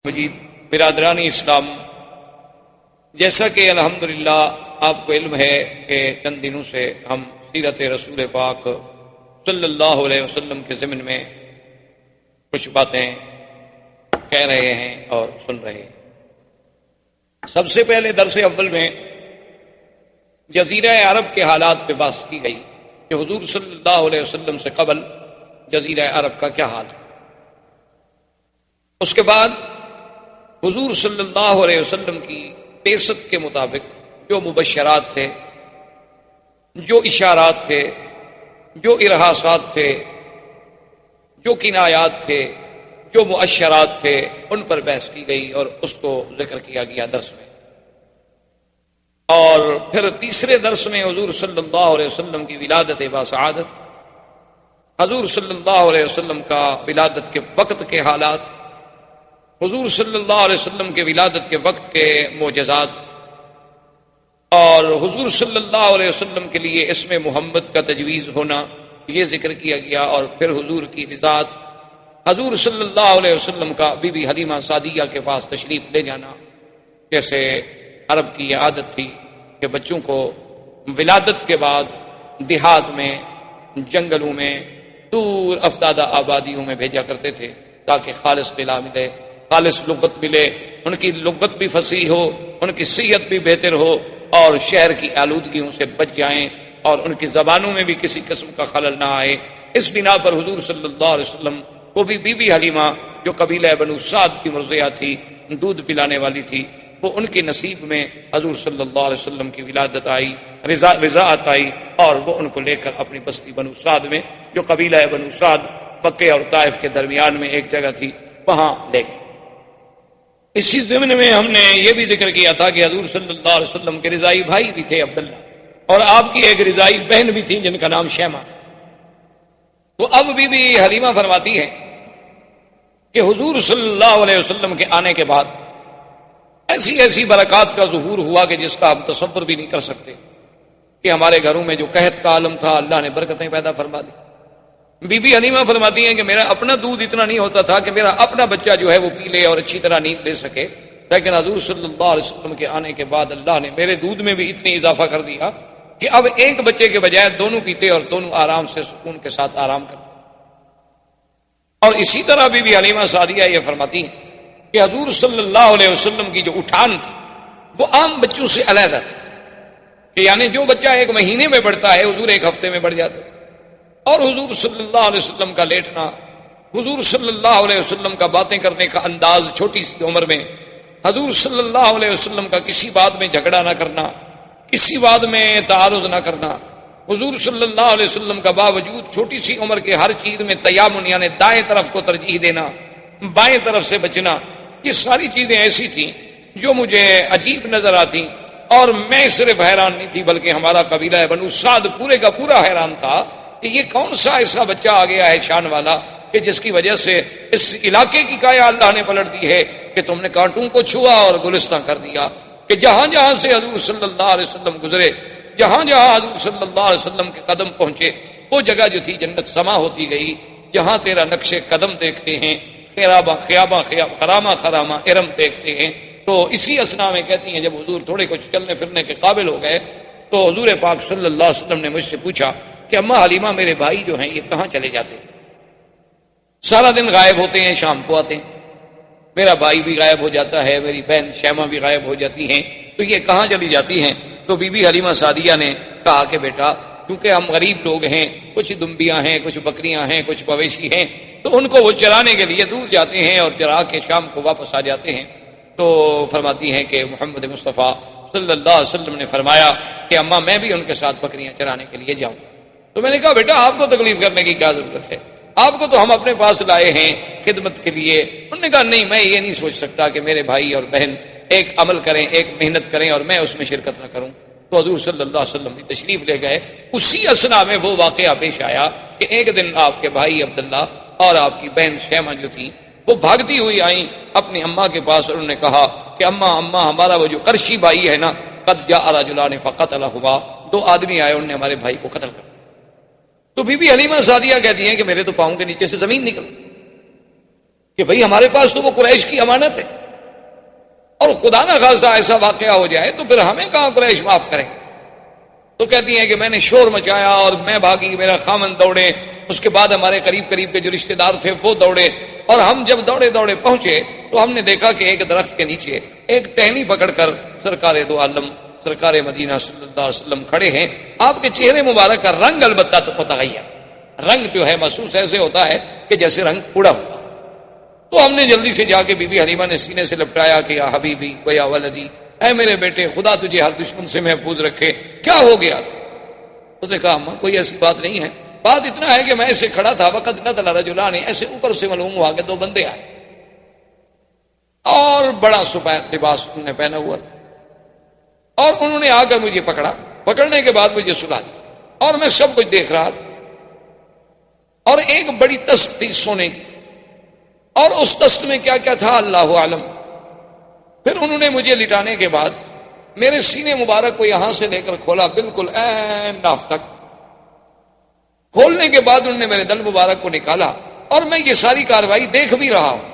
مجید برادران اسلام، جیسا کہ الحمدللہ آپ کو علم ہے کہ چند دنوں سے ہم سیرت رسول پاک صلی اللہ علیہ وسلم کے ضمن میں کچھ باتیں کہہ رہے ہیں اور سن رہے ہیں۔ سب سے پہلے درس اول میں جزیرہ عرب کے حالات پہ بحث کی گئی کہ حضور صلی اللہ علیہ وسلم سے قبل جزیرہ عرب کا کیا حال ہے۔ اس کے بعد حضور صلی اللہ علیہ وسلم کی بعثت کے مطابق جو مبشرات تھے، جو اشارات تھے، جو ارہاسات تھے، جو کنایات تھے، جو مؤشرات تھے، ان پر بحث کی گئی اور اس کو ذکر کیا گیا درس میں۔ اور پھر تیسرے درس میں حضور صلی اللہ علیہ وسلم کی ولادت باسعادت، حضور صلی اللہ علیہ وسلم کا ولادت کے وقت کے حالات، حضور صلی اللہ علیہ وسلم کے ولادت کے وقت کے معجزات، اور حضور صلی اللہ علیہ وسلم کے لیے اسم محمد کا تجویز ہونا، یہ ذکر کیا گیا۔ اور پھر حضور کی وضاحت، حضور صلی اللہ علیہ وسلم کا بی بی حلیمہ سعدیہ کے پاس تشریف لے جانا، جیسے عرب کی یہ عادت تھی کہ بچوں کو ولادت کے بعد دیہات میں، جنگلوں میں، دور افدادہ آبادیوں میں بھیجا کرتے تھے تاکہ خالص قلعہ ملے، خالص لغت ملے، ان کی لغت بھی فصیح ہو، ان کی صحت بھی بہتر ہو، اور شہر کی آلودگیوں سے بچ جائیں اور ان کی زبانوں میں بھی کسی قسم کا خلل نہ آئے۔ اس بنا پر حضور صلی اللہ علیہ وسلم کو بھی بی بی حلیمہ جو قبیلہ بنو سعد کی مرضیہ تھی، دودھ پلانے والی تھی، وہ ان کے نصیب میں حضور صلی اللہ علیہ وسلم کی ولادت آئی، رضاعت آئی، اور وہ ان کو لے کر اپنی بستی بنو سعد میں، جو قبیلہ بنو سعد مکے اور طائف کے درمیان میں ایک جگہ تھی، وہاں لے گئے۔ اسی ضمن میں ہم نے یہ بھی ذکر کیا تھا کہ حضور صلی اللہ علیہ وسلم کے رضائی بھائی بھی تھے عبداللہ، اور آپ کی ایک رضائی بہن بھی تھی جن کا نام شیمہ۔ تو اب بی بی حلیمہ فرماتی ہے کہ حضور صلی اللہ علیہ وسلم کے آنے کے بعد ایسی ایسی برکات کا ظہور ہوا کہ جس کا ہم تصور بھی نہیں کر سکتے، کہ ہمارے گھروں میں جو قحط کا عالم تھا اللہ نے برکتیں پیدا فرما دی۔ بی بی حلیمہ فرماتی ہیں کہ میرا اپنا دودھ اتنا نہیں ہوتا تھا کہ میرا اپنا بچہ جو ہے وہ پی لے اور اچھی طرح نیند لے سکے، لیکن حضور صلی اللہ علیہ وسلم کے آنے کے بعد اللہ نے میرے دودھ میں بھی اتنی اضافہ کر دیا کہ اب ایک بچے کے بجائے دونوں پیتے اور دونوں آرام سے سکون کے ساتھ آرام کرتے۔ اور اسی طرح بی بی حلیمہ سعدیہ یہ فرماتی ہیں کہ حضور صلی اللہ علیہ وسلم کی جو اٹھان تھی وہ عام بچوں سے علیحدہ تھی، کہ یعنی جو بچہ ایک مہینے میں بڑھتا ہے حضور ایک ہفتے میں بڑھ جاتے، اور حضور صلی اللہ علیہ وسلم کا لیٹنا، حضور صلی اللہ علیہ وسلم کا باتیں کرنے کا انداز چھوٹی سی عمر میں، حضور صلی اللہ علیہ وسلم کا کسی بات میں جھگڑا نہ کرنا، کسی بات میں تعارض نہ کرنا، حضور صلی اللہ علیہ وسلم کا باوجود چھوٹی سی عمر کے ہر چیز میں تیامن یعنی دائیں طرف کو ترجیح دینا، بائیں طرف سے بچنا، یہ ساری چیزیں ایسی تھیں جو مجھے عجیب نظر آتی، اور میں صرف حیران نہیں تھی بلکہ ہمارا قبیلہ بنو سعد پورے کا پورا حیران تھا کہ یہ کون سا ایسا بچہ آ گیا ہے شان والا کہ جس کی وجہ سے اس علاقے کی کایا اللہ نے پلٹ دی ہے کہ تم نے کانٹوں کو چھوا اور گلستاں کر دیا، کہ جہاں جہاں سے حضور صلی اللہ علیہ وسلم گزرے، جہاں جہاں حضور صلی اللہ علیہ وسلم کے قدم پہنچے، وہ جگہ جو تھی جنت سما ہوتی گئی۔ جہاں تیرا نقش قدم دیکھتے ہیں، خرامہ خرامہ ارم دیکھتے ہیں۔ تو اسی اسنا میں کہتی ہیں جب حضور تھوڑے کچھ چلنے پھرنے کے قابل ہو گئے تو حضور پاک صلی اللہ علیہ وسلم نے مجھ سے پوچھا کہ اماں حلیمہ میرے بھائی جو ہیں یہ کہاں چلے جاتے ہیں؟ سارا دن غائب ہوتے ہیں، شام کو آتے ہیں، میرا بھائی بھی غائب ہو جاتا ہے، میری بہن شیمہ بھی غائب ہو جاتی ہیں، تو یہ کہاں چلی جاتی ہیں؟ تو بی بی حلیمہ سعدیہ نے کہا کہ بیٹا کیونکہ ہم غریب لوگ ہیں، کچھ دمبیاں ہیں، کچھ بکریاں ہیں، کچھ مویشی ہیں، تو ان کو وہ چرانے کے لیے دور جاتے ہیں اور چرا کے شام کو واپس آ جاتے ہیں۔ تو فرماتی ہیں کہ محمد مصطفیٰ صلی اللہ علیہ وسلم نے فرمایا کہ اماں میں بھی ان کے ساتھ بکریاں چرانے کے لیے جاؤں۔ تو میں نے کہا بیٹا آپ کو تکلیف کرنے کی کیا ضرورت ہے، آپ کو تو ہم اپنے پاس لائے ہیں خدمت کے لیے۔ انہوں نے کہا نہیں، میں یہ نہیں سوچ سکتا کہ میرے بھائی اور بہن ایک عمل کریں، ایک محنت کریں اور میں اس میں شرکت نہ کروں۔ تو حضور صلی اللہ علیہ وسلم بھی تشریف لے گئے۔ اسی اسنا میں وہ واقعہ پیش آیا کہ ایک دن آپ کے بھائی عبداللہ اور آپ کی بہن شیمہ جو تھی وہ بھاگتی ہوئی آئیں اپنی اماں کے پاس، اور انہوں نے کہا کہ اماں ہمارا وہ جو قرشی بھائی ہے نا، قد جاء رجلان فقتلہما، دو آدمی آئے انہوں نے ہمارے بھائی کو قتل کر۔ تو بی بی حلیمہ سعدیہ کہتی ہیں کہ میرے تو پاؤں کے نیچے سے زمین نکل۔ کہ بھئی ہمارے پاس تو وہ قریش کی امانت ہے، اور خدا نہ خاصہ ایسا واقعہ ہو جائے تو پھر ہمیں کہاں قریش معاف کریں؟ تو کہتی ہیں کہ میں نے شور مچایا اور میں بھاگی، میرا خامن دوڑے، اس کے بعد ہمارے قریب قریب کے جو رشتہ دار تھے وہ دوڑے، اور ہم جب دوڑے دوڑے پہنچے تو ہم نے دیکھا کہ ایک درخت کے نیچے ایک ٹہنی پکڑ کر سرکار دو عالم سرکار مدینہ صلی اللہ علیہ وسلم کھڑے ہیں۔ آپ کے چہرے مبارک کا رنگ البتہ تو متغیر، رنگ جو ہے محسوس ایسے ہوتا ہے کہ جیسے رنگ اڑا ہوا۔ تو ہم نے جلدی سے جا کے بی بی حلیمہ نے سینے سے لپٹایا کہ یا حبیبی و یا ولدی، اے میرے بیٹے، خدا تجھے ہر دشمن سے محفوظ رکھے، کیا ہو گیا؟ اس نے کہا اماں کوئی ایسی بات نہیں ہے، بات اتنا ہے کہ میں ایسے کھڑا تھا، وقت نزل رجلان، ایسے اوپر سے معلوم ہوا کہ دو بندے آئے اور بڑا سفید لباس انہوں نے پہنا ہوا تھا، اور انہوں نے آ کر مجھے پکڑا، پکڑنے کے بعد مجھے سلا دیا، اور میں سب کچھ دیکھ رہا تھا، اور ایک بڑی تست تھی سونے کی، اور اس تست میں کیا کیا تھا اللہ عالم۔ پھر انہوں نے مجھے لٹانے کے بعد میرے سینے مبارک کو یہاں سے لے کر کھولا، بالکل عین ناف تک، کھولنے کے بعد انہوں نے میرے دل مبارک کو نکالا، اور میں یہ ساری کاروائی دیکھ بھی رہا ہوں،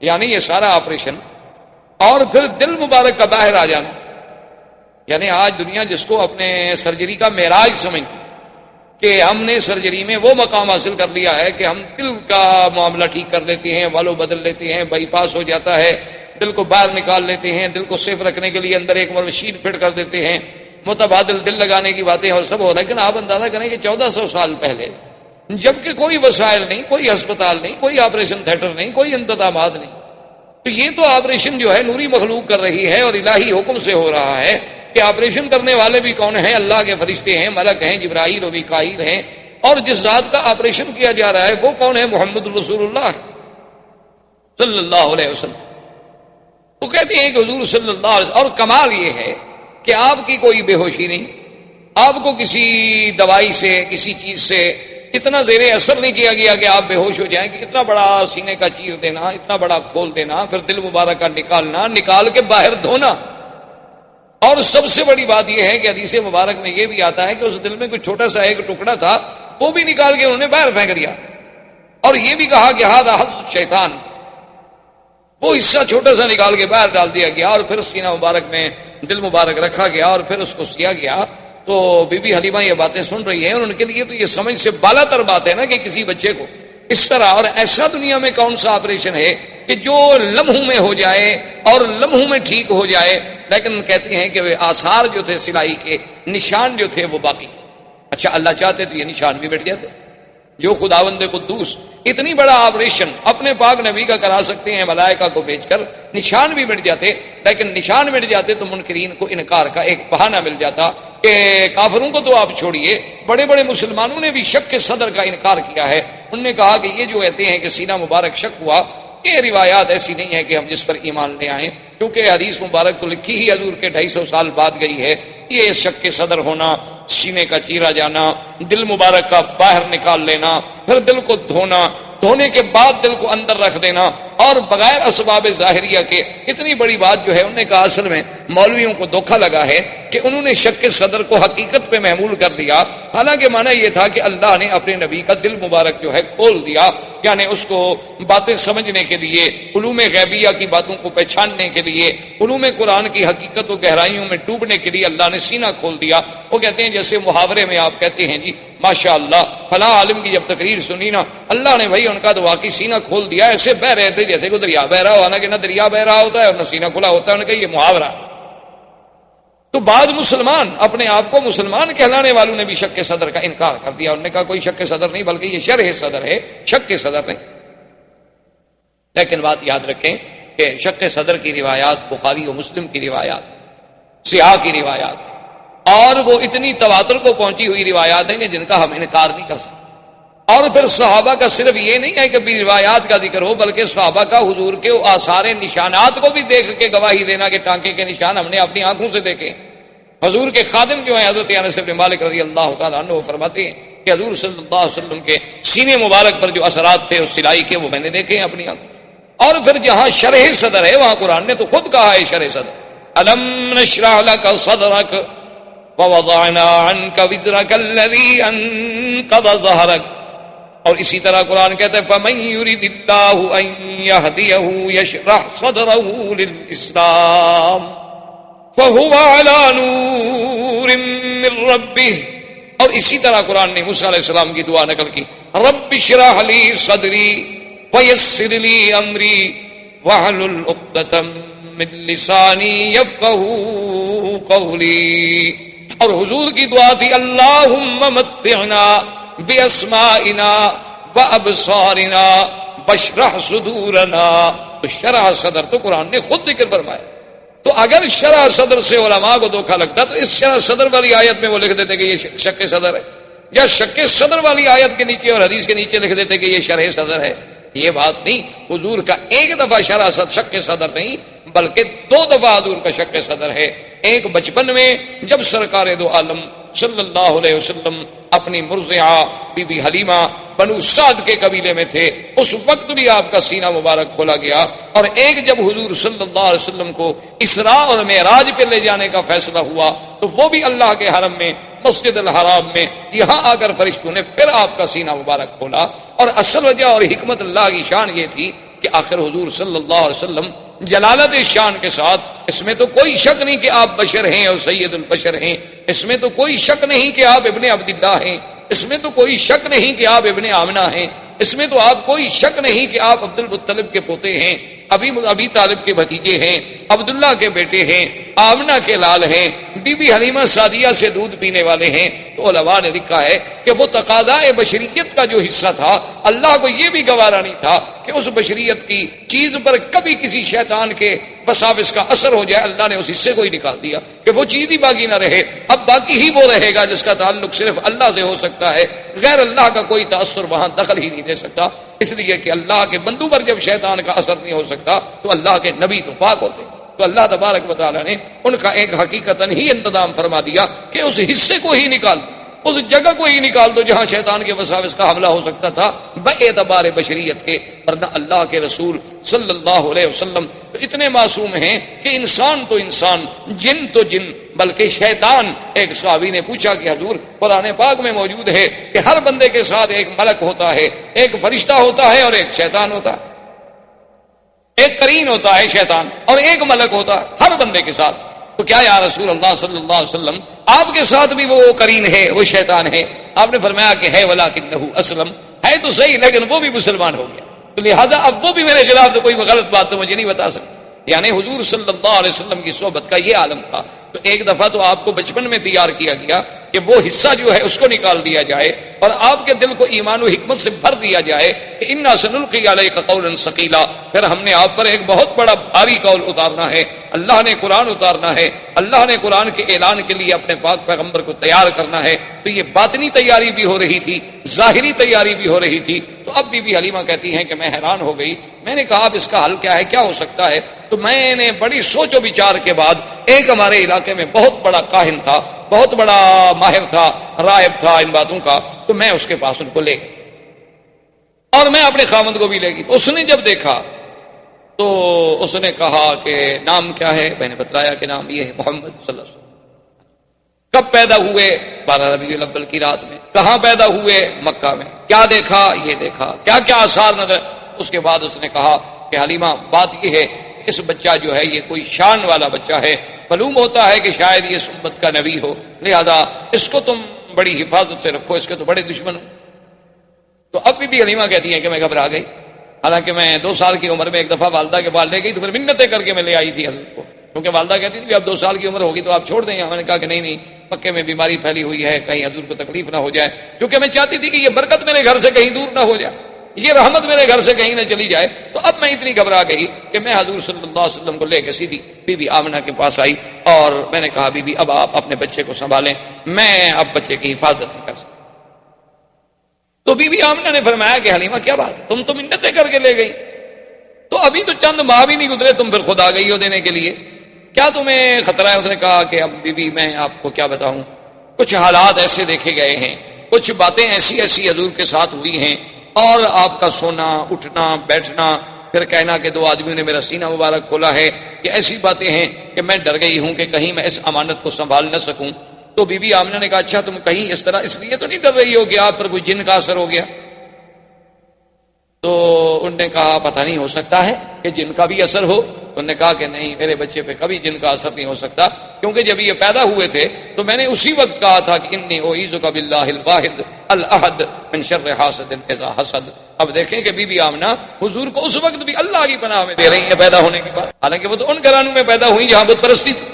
یعنی یہ سارا آپریشن، اور پھر دل مبارک کا باہر آ جانا، یعنی آج دنیا جس کو اپنے سرجری کا معراج سمجھتی کہ ہم نے سرجری میں وہ مقام حاصل کر لیا ہے کہ ہم دل کا معاملہ ٹھیک کر لیتے ہیں، والو بدل لیتے ہیں، بائی پاس ہو جاتا ہے، دل کو باہر نکال لیتے ہیں، دل کو سیف رکھنے کے لیے اندر ایک مشین فٹ کر دیتے ہیں، متبادل دل لگانے کی باتیں اور سب ہو، لیکن آپ اندازہ کریں کہ 1400 سال پہلے، جبکہ کوئی وسائل نہیں، کوئی ہسپتال نہیں، کوئی آپریشن تھیٹر نہیں، کوئی انتظامات نہیں، تو یہ تو آپریشن جو ہے نوری مخلوق کر رہی ہے اور الہی حکم سے ہو رہا ہے کہ آپریشن کرنے والے بھی کون ہیں؟ اللہ کے فرشتے ہیں، ملک ہیں، جبرائیل و میکائیل ہیں، اور جس ذات کا آپریشن کیا جا رہا ہے وہ کون ہے؟ محمد رسول اللہ صلی اللہ علیہ وسلم۔ تو کہتے ہیں کہ حضور صلی اللہ علیہ وسلم، اور کمال یہ ہے کہ آپ کی کوئی بے ہوشی نہیں، آپ کو کسی دوائی سے کسی چیز سے اتنا زیر اثر نہیں کیا گیا کہ آپ بے ہوش ہو جائیں، کہ اتنا بڑا سینے کا چیر دینا، اتنا بڑا کھول دینا، پھر دل مبارک کا نکالنا، نکال کے باہر دھونا، اور سب سے بڑی بات یہ ہے کہ حدیث مبارک میں یہ بھی آتا ہے کہ اس دل میں کوئی چھوٹا سا ایک ٹکڑا تھا، وہ بھی نکال کے انہوں نے باہر پھینک دیا، اور یہ بھی کہا کہ ھذا حظ شیطان، وہ حصہ چھوٹا سا نکال کے باہر ڈال دیا گیا، اور پھر سینہ مبارک میں دل مبارک رکھا گیا، اور پھر اس کو سیا گیا۔ تو بی بی حلیمہ یہ باتیں سن رہی ہیں، اور ان کے لیے تو یہ سمجھ سے بالا تر بات ہے نا کہ کسی بچے کو اس طرح، اور ایسا دنیا میں کون سا آپریشن ہے کہ جو لمحوں میں ہو جائے اور لمحوں میں ٹھیک ہو جائے، لیکن کہتے ہیں کہ وہ آثار جو تھے سلائی کے، نشان جو تھے وہ باقی تھے۔ اچھا اللہ چاہتے تو یہ نشان بھی مٹ جاتے، جو خداوند قدوس اتنی بڑا آپریشن اپنے پاک نبی کا کرا سکتے ہیں ملائکہ کو بھیج کر، نشان بھی مٹ جاتے، لیکن نشان مٹ جاتے تو منکرین کو انکار کا ایک بہانہ مل جاتا کہ کافروں کو تو آپ چھوڑیے، بڑے بڑے مسلمانوں نے بھی شک کے صدر کا انکار کیا ہے۔ انہوں نے کہا کہ یہ جو کہتے ہیں کہ سینہ مبارک شک ہوا، یہ روایات ایسی نہیں ہے کہ ہم جس پر ایمان لے آئیں، کیونکہ حدیث مبارک تو لکھی ہی حضور کے 250 سال بعد گئی ہے۔ یہ شک کے صدر ہونا، سینے کا چیرا جانا، دل مبارک کا باہر نکال لینا، پھر دل کو دھونا، دھونے کے بعد دل کو اندر رکھ دینا، اور بغیر اسباب ظاہریہ کے، اتنی بڑی بات جو ہے انہوں نے کہا اصل میں مولویوں کو دھوکہ لگا ہے کہ انہوں نے شک کے صدر کو حقیقت پہ محمول کر دیا، حالانکہ معنی یہ تھا کہ اللہ نے اپنے نبی کا دل مبارک جو ہے کھول دیا، یعنی اس کو باتیں سمجھنے کے لیے، علوم غیبیہ کی باتوں کو پہچاننے کے لیے، علوم قرآن کی حقیقت و گہرائیوں میں ڈوبنے کے لیے اللہ نے سینہ کھول دیا۔ وہ کہتے ہیں جیسے محاورے میں آپ کہتے ہیں جی ماشاء اللہ فلاں عالم کی جب تقریر سنی نا، اللہ نے بھائی ان کا تو واقعی سینہ کھول دیا، ایسے بہ رہے تھے جیسے کوئی دریا بہ رہا ہو، حالانکہ نہ دریا بہ رہا ہوتا ہے اور نہ سینہ کھلا ہوتا ہے، ان کا یہ محاورہ۔ تو بعض مسلمان اپنے آپ کو مسلمان کہلانے والوں نے بھی شک کے صدر کا انکار کر دیا، انہوں نے کہا کوئی شک کے صدر نہیں بلکہ یہ شرح صدر ہے، شک کے صدر نہیں۔ لیکن بات یاد رکھیں کہ شک کے صدر کی روایات بخاری و مسلم کی روایات، سیاح کی روایات ہیں، اور وہ اتنی تواتر کو پہنچی ہوئی روایات ہیں کہ جن کا ہم انکار نہیں کر سکتے۔ اور پھر صحابہ کا صرف یہ نہیں ہے کہ روایات کا ذکر ہو، بلکہ صحابہ کا حضور کے آثار نشانات کو بھی دیکھ کے گواہی دینا کہ ٹانکے کے نشان ہم نے اپنی آنکھوں سے دیکھے۔ حضور کے خادم جو ہیں حضرت انس بن مالک رضی اللہ تعالیٰ عنہ فرماتے ہیں کہ حضور صلی اللہ علیہ وسلم کے سینے مبارک پر جو اثرات تھے اس سلائی کے، وہ میں نے دیکھے ہیں اپنی آنکھوں سے۔ اور پھر جہاں شرح صدر ہے وہاں قرآن نے تو خود کہا ہے شرح صدر، الم نشرح لک صدرک ووضعنا عنک وزرک الذی انقض ظہرک۔ اور اسی طرح قرآن کہتا ہے فَمَن يُرِدِ اللَّهُ أَن يَهْدِيَهُ يَشْرَحْ صَدْرَهُ لِلْإِسْلَامِ فَهُوَ عَلَى نُورٍ مِّن رَّبِّهِ۔ اور اسی طرح قرآن نے موسیٰ علیہ السلام کی دعا نقل کی، رب اشرح لی صدری ویسر لی امری واحلل عقدۃ من لسانی یفقہوا قولی۔ اور حضور کی دعا تھی اللہم متعنا باسمائنا وابصارنا واشرح صدورنا۔ تو شرح صدر تو قرآن نے خود ذکر فرمایا۔ تو اگر شرح صدر سے علماء کو دھوکا لگتا تو اس شرح صدر والی آیت میں وہ لکھ دیتے کہ یہ شک صدر ہے، یا شک صدر والی آیت کے نیچے اور حدیث کے نیچے لکھ دیتے کہ یہ شرح صدر ہے۔ یہ بات نہیں، حضور کا ایک دفعہ شرح شک صدر نہیں بلکہ 2 دفعہ حضور کا شک صدر ہے۔ ایک بچپن میں جب سرکار دو عالم صلی اللہ علیہ وسلم اپنی مرضعہ بی بی حلیمہ بنو سعد کے قبیلے میں تھے، اس وقت بھی آپ کا سینہ مبارک کھولا گیا، اور ایک جب حضور صلی اللہ علیہ وسلم کو اسراء اور معراج پہ لے جانے کا فیصلہ ہوا تو وہ بھی اللہ کے حرم میں مسجد الحرام میں یہاں آ کر فرشتوں نے پھر آپ کا سینہ مبارک کھولا۔ اور اصل وجہ اور حکمت اللہ کی شان یہ تھی کہ آخر حضور صلی اللہ علیہ وسلم جلالت شان کے ساتھ، اس میں تو کوئی شک نہیں کہ آپ بشر ہیں اور سید البشر ہیں، اس میں تو کوئی شک نہیں کہ آپ ابن عبداللہ ہیں، اس میں تو کوئی شک نہیں کہ آپ ابن آمنہ ہیں، اس میں تو آپ کوئی شک نہیں کہ آپ عبد المطلب کے پوتے ہیں، ابی طالب کے بھتیجے ہیں، عبداللہ کے بیٹے ہیں، آمنہ کے لال ہیں، بی بی حلیمہ سعدیہ سے دودھ پینے والے ہیں۔ تو علماء نے لکھا ہے کہ وہ تقاضائے بشریت کا جو حصہ تھا، اللہ کو یہ بھی گوارا نہیں تھا کہ اس بشریت کی چیز پر کبھی کسی شیطان کے وساوس کا اثر ہو جائے۔ اللہ نے اس حصے کو ہی نکال دیا کہ وہ چیز ہی باقی نہ رہے، اب باقی ہی وہ رہے گا جس کا تعلق صرف اللہ سے ہو سکتا ہے، غیر اللہ کا کوئی تاثر وہاں دخل ہی نہیں دے سکتا، اس لیے کہ اللہ کے بندوں پر جب شیطان کا اثر نہیں ہو سکتا تو اللہ کے نبی تو پاک ہوتے۔ تو اللہ تبارک و تعالیٰ نے ان کا ایک حقیقتاً ہی انتظام فرما دیا کہ اس حصے کو ہی نکال دو، اس جگہ کو ہی نکال دو جہاں شیطان کے وساوس کا حملہ ہو سکتا تھا باعتبار بشریت کے۔ ورنہ اللہ کے رسول صلی اللہ علیہ وسلم تو اتنے معصوم ہیں کہ انسان تو انسان، جن تو جن، بلکہ شیطان۔ ایک صحابی نے پوچھا کہ حضور قرآن پاک میں موجود ہے کہ ہر بندے کے ساتھ ایک ملک ہوتا ہے، ایک فرشتہ ہوتا ہے اور ایک شیطان ہوتا ہے، ایک قرین ہوتا ہے شیطان اور ایک ملک ہوتا ہے ہر بندے کے ساتھ۔ تو کیا یا رسول اللہ صلی اللہ علیہ وسلم آپ کے ساتھ بھی وہ قرین ہے، وہ شیطان ہے؟ آپ نے فرمایا کہ ہے ولکنہ اسلم، ہے تو صحیح لیکن وہ بھی مسلمان ہو گیا، تو لہذا اب وہ بھی میرے خلاف تو کوئی غلط بات تو مجھے نہیں بتا سکتا۔ یعنی حضور صلی اللہ علیہ وسلم کی صحبت کا یہ عالم تھا۔ تو ایک دفعہ تو آپ کو بچپن میں تیار کیا گیا کہ وہ حصہ جو ہے اس کو نکال دیا جائے اور آپ کے دل کو ایمان و حکمت سے بھر دیا جائے کہ انا سنلقی علیک قولا ثقیلا، پھر ہم نے آپ پر ایک بہت بڑا بھاری قول اتارنا ہے، اللہ نے قرآن اتارنا ہے، اللہ نے قرآن کے اعلان کے لیے اپنے پاک پیغمبر کو تیار کرنا ہے۔ تو یہ باطنی تیاری بھی ہو رہی تھی، ظاہری تیاری بھی ہو رہی تھی۔ تو اب بی بی حلیمہ کہتی ہیں کہ میں حیران ہو گئی، میں نے کہا اب اس کا حل کیا ہے، کیا ہو سکتا ہے؟ تو میں نے بڑی سوچ و بچار کے بعد، ایک ہمارے علاقے میں بہت بڑا کاہن تھا، بہت بڑا ماہر تھا، راہب تھا ان باتوں کا، تو میں اس کے پاس ان کو لے گئی اور میں اپنے خاوند کو بھی لے گئی۔ تو اس نے جب دیکھا تو اس نے کہا کہ نام کیا ہے؟ میں نے بتلایا کہ نام یہ ہے محمد صلی اللہ علیہ وسلم۔ کب پیدا ہوئے؟ 12 ربیع الاول کی رات میں۔ کہاں پیدا ہوئے؟ مکہ میں۔ کیا دیکھا؟ یہ دیکھا۔ کیا کیا آثار نظر؟ اس کے بعد اس نے کہا کہ حلیمہ بات یہ ہے کہ اس بچہ جو ہے یہ کوئی شان والا بچہ ہے، معلوم ہوتا ہے کہ شاید یہ امت کا نبی ہو، لہذا اس کو تم بڑی حفاظت سے رکھو، اس کے تو بڑے دشمن ہو۔ تو اب بھی حلیمہ کہتی ہیں کہ میں گھبرا گئی، حالانکہ میں 2 سال کی عمر میں ایک دفعہ والدہ کے پاس لے گئی تو پھر منتیں کر کے میں لے آئی تھی حضرت کو، کیونکہ والدہ کہتی تھی اب 2 سال کی عمر ہوگی تو آپ چھوڑ دیں۔ میں نے کہا کہ نہیں، مکے میں بیماری پھیلی ہوئی ہے، کہیں حضور کو تکلیف نہ ہو جائے، کیونکہ میں چاہتی تھی کہ یہ برکت میرے گھر سے کہیں دور نہ ہو جائے، یہ رحمت میرے گھر سے کہیں نہ چلی جائے۔ تو اب میں اتنی گھبرا گئی کہ میں حضور صلی اللہ علیہ وسلم کو لے کے سیدھی بی بی آمنہ کے پاس آئی اور میں نے کہا بی بی اب آپ اپنے بچے کو سنبھالیں، میں اب بچے کی حفاظت نہیں کر سکتا۔ تو بی بی آمنہ نے فرمایا کہ حلیمہ کیا بات ہے، تم تو منتیں کر کے لے گئی، تو ابھی تو چند ماہ بھی نہیں گزرے تم پھر خود آ گئی ہو دینے کے لیے، کیا تمہیں خطرہ ہے؟ اس نے کہا کہ اب بی بی میں آپ کو کیا بتاؤں، کچھ حالات ایسے دیکھے گئے ہیں، کچھ باتیں ایسی حضور کے ساتھ ہوئی ہیں، اور آپ کا سونا اٹھنا بیٹھنا، پھر کہنا کہ 2 آدمیوں نے میرا سینہ مبارک کھولا ہے، یہ ایسی باتیں ہیں کہ میں ڈر گئی ہوں کہ کہیں میں اس امانت کو سنبھال نہ سکوں۔ تو بی بی آمنہ نے کہا اچھا تم کہیں اس طرح اس لیے تو نہیں ڈر رہی ہو کہ آپ پر کوئی جن کا اثر ہو گیا؟ تو انہوں نے کہا پتہ نہیں، ہو سکتا ہے کہ جن کا بھی اثر ہو. انہوں نے کہا کہ نہیں، میرے بچے پہ کبھی جن کا اثر نہیں ہو سکتا، کیونکہ جب یہ پیدا ہوئے تھے تو میں نے اسی وقت کہا تھا کہ انی اعوذ باللہ الواحد الاحد من شر حاسد اذا حسد. اب دیکھیں کہ بی بی آمنہ حضور کو اس وقت بھی اللہ کی پناہ میں دے رہی ہیں پیدا ہونے کے بعد، حالانکہ وہ تو ان گھرانوں میں پیدا ہوئی جہاں بت پرستی تھی،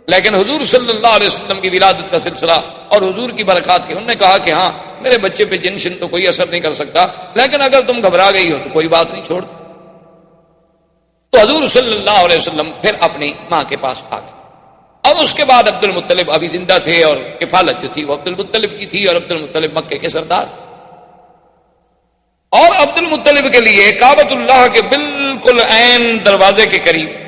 لیکن حضور صلی اللہ علیہ وسلم کی ولادت کا سلسلہ اور حضور کی برکات کی. انہوں نے کہا کہ ہاں میرے بچے پہ جن شن تو کوئی اثر نہیں کر سکتا، لیکن اگر تم گھبرا گئی ہو تو کوئی بات نہیں، چھوڑ. تو حضور صلی اللہ علیہ وسلم پھر اپنی ماں کے پاس آ گئے. اور اس کے بعد عبد المطلب ابھی زندہ تھے، اور کفالت جو تھی وہ عبد المطلب کی تھی، اور عبد المطلب مکے کے سردار. اور عبد المطلب کے لیے کعبۃ اللہ کے بالکل عین دروازے کے قریب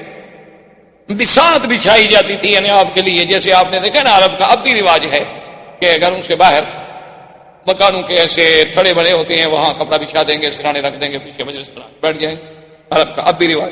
بساط بچھائی جاتی تھی، یعنی آپ کے لیے جیسے آپ نے دیکھا نا عرب کا اب بھی رواج ہے کہ گھروں سے باہر مکانوں کے ایسے تھڑے بنے ہوتے ہیں، وہاں کپڑا بچھا دیں گے، سرانے رکھ دیں گے، پیچھے مجلس بنا بیٹھ جائیں گے. عرب کا اب بھی رواج.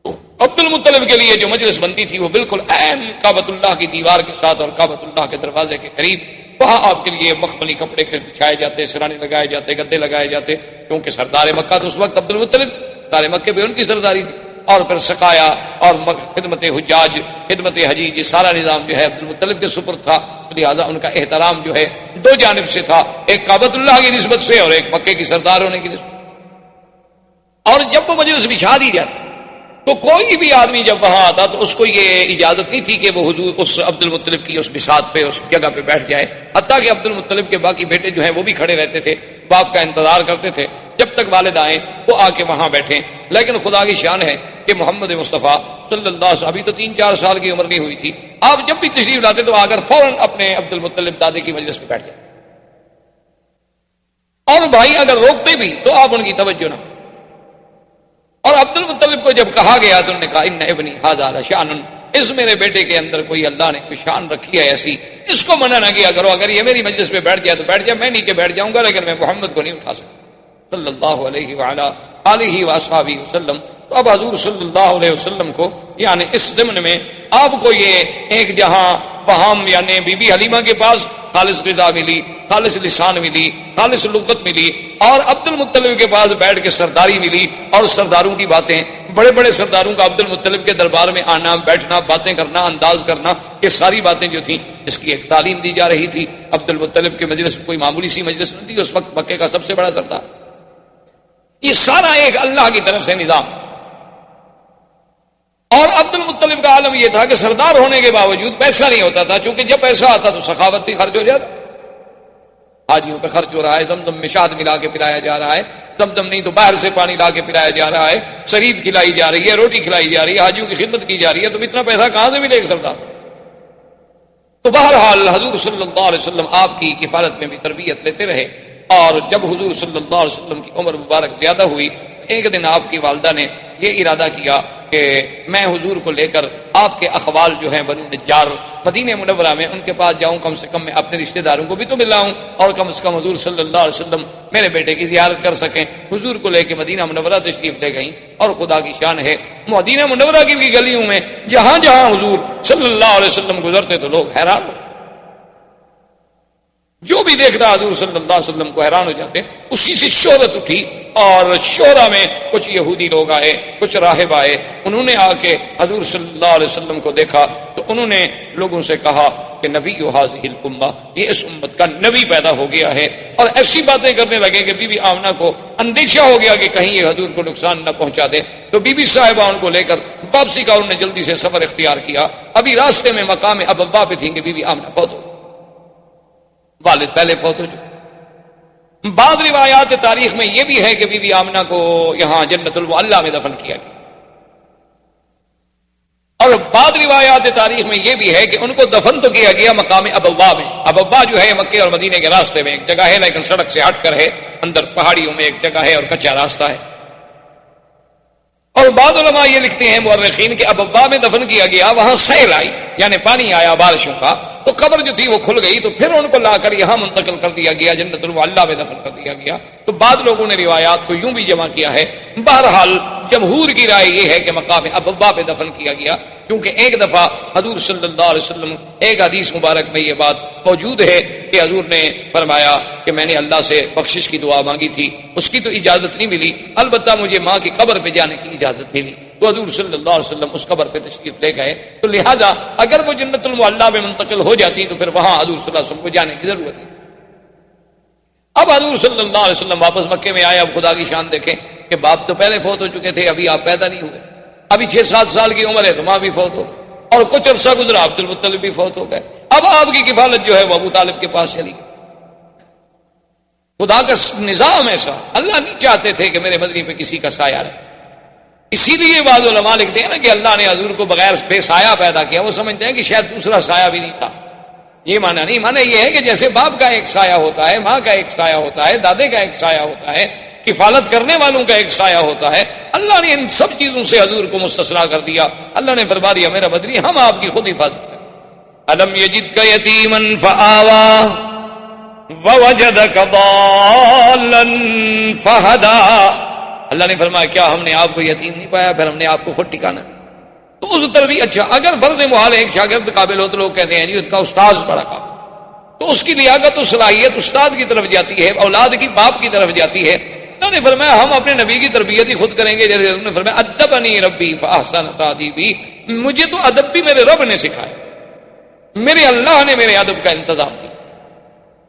تو عبد المطلب کے لیے جو مجلس بنتی تھی وہ بالکل عین کعبۃ اللہ کی دیوار کے ساتھ اور کعبۃ اللہ کے دروازے کے قریب. وہاں آپ کے لیے مخملی کپڑے بچھائے جاتے، سرانے لگائے جاتے، گدے لگائے جاتے، کیونکہ سردار مکہ تو اس وقت عبد المطلب، سارے مکے پہ ان کی سرداری تھی. اور پھر سقایا اور خدمت حجاج، خدمت حجیج، یہ سارا نظام جو ہے عبد المطلب کے سپرد تھا. لہٰذا ان کا احترام جو ہے دو جانب سے تھا، ایک کعبۃ اللہ کی نسبت سے اور ایک مکے کی سردار ہونے کی نسبت. اور جب وہ مجلس بچھا دی جاتی تو کوئی بھی آدمی جب وہاں آتا تو اس کو یہ اجازت نہیں تھی کہ وہ حضور اس عبد المطلب کی اس بساط پہ، اس جگہ پہ بیٹھ جائے. حتیٰ کہ عبد المطلب کے باقی بیٹے جو ہیں وہ بھی کھڑے رہتے تھے، باپ کا انتظار کرتے تھے جب تک والد آئیں وہ آ کے وہاں بیٹھیں. لیکن خدا کی شان ہے کہ محمد مصطفیٰ صلی اللہ علیہ وسلم ابھی تو 3-4 سال کی عمر نہیں ہوئی تھی، آپ جب بھی تشریف لاتے تو آ کر فوراً اپنے عبد المطلب دادے کی مجلس پہ بیٹھ جائیں. اور بھائی اگر روکتے بھی تو آپ ان کی توجہ نہ. اور عبد المطلب کو جب کہا گیا تو انہوں نے کہا ان ابنی ھذا لشأن، اس میرے بیٹے کے اندر کوئی اللہ نے کوئی شان رکھی ہے ایسی، اس کو منع نہ کیا کرو. اگر یہ میری مجلس پہ بیٹھ جائے تو بیٹھ جائے، میں نیچے بیٹھ جاؤں گا، لیکن میں محمد کو نہیں اٹھا سکتا صلی اللہ علیہ وعلی آلہ وصحبہ وسلم. تو اب حضور صلی اللہ علیہ وسلم کو یعنی اس ضمن میں آپ کو یہ ایک جہاں وہاں یعنی بی بی حلیمہ کے پاس خالص غذا ملی، خالص لسان ملی، خالص لغت ملی، اور عبد المطلب کے پاس بیٹھ کے سرداری ملی اور سرداروں کی باتیں، بڑے بڑے سرداروں کا عبد المطلب کے دربار میں آنا، بیٹھنا، باتیں کرنا، انداز کرنا، یہ ساری باتیں جو تھیں اس کی ایک تعلیم دی جا رہی تھی. عبد المطلب کے مجلس کوئی معمولی سی مجلس نہیں تھی، اس وقت مکے کا سب سے بڑا سردار. یہ سارا ایک اللہ کی طرف سے نظام. اور عبد المطلب کا عالم یہ تھا کہ سردار ہونے کے باوجود پیسہ نہیں ہوتا تھا، چونکہ جب پیسہ آتا تو سخاوت خرچ ہو جاتا. حاجیوں پہ خرچ ہو رہا ہے، زمزم میں شاد ملا کے پلایا جا رہا ہے، زمزم نہیں تو باہر سے پانی لا کے پلایا جا رہا ہے، شرید کھلائی جا رہی ہے، روٹی کھلائی جا رہی ہے، حاجیوں کی خدمت کی جا رہی ہے، تو اتنا پیسہ کہاں سے ملے ایک سردار. تو بہرحال حضور صلی اللہ علیہ وسلم آپ کی کفالت میں بھی تربیت لیتے رہے. اور جب حضور صلی اللہ علیہ وسلم کی عمر مبارک زیادہ ہوئی، ایک دن آپ کی والدہ نے یہ ارادہ کیا کہ میں حضور کو لے کر آپ کے اخوال جو ہیں بنو نجار مدینہ منورہ میں ان کے پاس جاؤں، کم سے کم میں اپنے رشتہ داروں کو بھی تو ملاؤں، اور کم سے کم حضور صلی اللہ علیہ وسلم میرے بیٹے کی زیارت کر سکیں. حضور کو لے کے مدینہ منورہ تشریف لے گئیں. اور خدا کی شان ہے مدینہ منورہ کی بھی گلیوں میں جہاں جہاں حضور صلی اللہ علیہ وسلم گزرتے تو لوگ حیران ہو، جو بھی دیکھ رہا حضور صلی اللہ علیہ وسلم کو حیران ہو جاتے. اسی سے شہرت اٹھی، اور شہرا میں کچھ یہودی لوگ آئے، کچھ راہب آئے، انہوں نے آ کے حضور صلی اللہ علیہ وسلم کو دیکھا تو انہوں نے لوگوں سے کہا کہ نبی ھذہ الامہ، یہ اس امت کا نبی پیدا ہو گیا ہے. اور ایسی باتیں کرنے لگے کہ بی بی آمنہ کو اندیشہ ہو گیا کہ کہیں یہ حضور کو نقصان نہ پہنچا دے. تو بی بی صاحبہ ان کو لے کر واپسی کا انہوں نے جلدی سے سفر اختیار کیا. ابھی راستے میں مقام ابوا پہ تھیں کہ بی بی آمنہ فوت ہو، والد پہلے فوت ہو چکے. بعض روایات تاریخ میں یہ بھی ہے کہ بی بی آمنہ کو یہاں جنت المعلیٰ میں دفن کیا گیا، اور بعض روایات تاریخ میں یہ بھی ہے کہ ان کو دفن تو کیا گیا مقام ابوا میں. ابوا جو ہے مکے اور مدینے کے راستے میں ایک جگہ ہے، لیکن سڑک سے ہٹ کر ہے، اندر پہاڑیوں میں ایک جگہ ہے اور کچا راستہ ہے. اور بعض علماء یہ لکھتے ہیں مورخین کہ ابوا میں دفن کیا گیا، وہاں سیل آئی یعنی پانی آیا بارشوں کا، تو قبر جو تھی وہ کھل گئی، تو پھر ان کو لا کر یہاں منتقل کر دیا گیا، جنت المعلیٰ میں دفن کر دیا گیا. تو بعض لوگوں نے روایات کو یوں بھی جمع کیا ہے. بہرحال جمہور کی رائے یہ ہے کہ مقام ابوا پہ دفن کیا گیا، کیونکہ ایک دفعہ حضور صلی اللہ علیہ وسلم، ایک حدیث مبارک میں یہ بات موجود ہے کہ حضور نے فرمایا کہ میں نے اللہ سے بخشش کی دعا مانگی تھی، اس کی تو اجازت نہیں ملی، البتہ مجھے ماں کی قبر پہ جانے کی اجازت ملی، تو حضور صلی اللہ علیہ وسلم اس قبر پہ تشریف لے گئے، تو لہٰذا اگر وہ جنت المعلیٰ میں منتقل ہو جاتی تو پھر وہاں حضور صلی اللہ علیہ وسلم کو جانے کی ضرورت نہیں۔ اب حضور صلی اللہ علیہ وسلم واپس مکے میں آئے۔ اب خدا کی شان دیکھیں کہ باپ تو پہلے فوت ہو چکے تھے، ابھی آپ پیدا نہیں ہوئے تھے، ابھی 6-7 سال کی عمر ہے تو ماں بھی فوت ہو گئی، اور کچھ عرصہ گزرا عبد المطلب بھی فوت ہو گئے۔ اب آپ کی کفالت جو ہے وہ ابو طالب کے پاس چلی گئی۔ خدا کا نظام ایسا، اللہ نہیں چاہتے تھے کہ میرے مدنی پہ کسی کا سایہ رہے، اسی لیے بعض علماء لکھتے ہیں نا کہ اللہ نے حضور کو بغیر بے سایہ پیدا کیا، وہ سمجھتے ہیں کہ شاید دوسرا سایہ بھی نہیں تھا۔ یہ معنی نہیں، معنی یہ ہے کہ جیسے باپ کا ایک سایہ ہوتا ہے، ماں کا ایک سایہ ہوتا ہے، دادے کا ایک سایہ ہوتا ہے، کفالت کرنے والوں کا ایک سایہ ہوتا ہے، اللہ نے ان سب چیزوں سے حضور کو مستثنیٰ کر دیا۔ اللہ نے فرما دیا میرا بدری ہم آپ کی خود حفاظت کریں۔ الم یجدک یتیما فآوی ووجدک ضالا فہدی، اللہ نے فرمایا کیا ہم نے آپ کو یتیم نہیں پایا پھر ہم نے آپ کو خود ٹھکانا؟ تو اس طرح بھی اچھا، اگر فرض محال ایک شاگرد قابل ہو تو لوگ کہتے ہیں جی اس کا استاذ بڑا قابل، تو اس کی لیاقت و صلاحیت استاد کی طرف جاتی ہے، اولاد کی باپ کی طرف جاتی ہے۔ اللہ نے فرمایا ہم اپنے نبی کی تربیت ہی خود کریں گے، جیسے انہوں نے فرمایا ادبنی ربی فاحسن تادیبی، مجھے تو ادب بھی میرے رب نے سکھایا، میرے اللہ نے میرے ادب کا انتظام کیا۔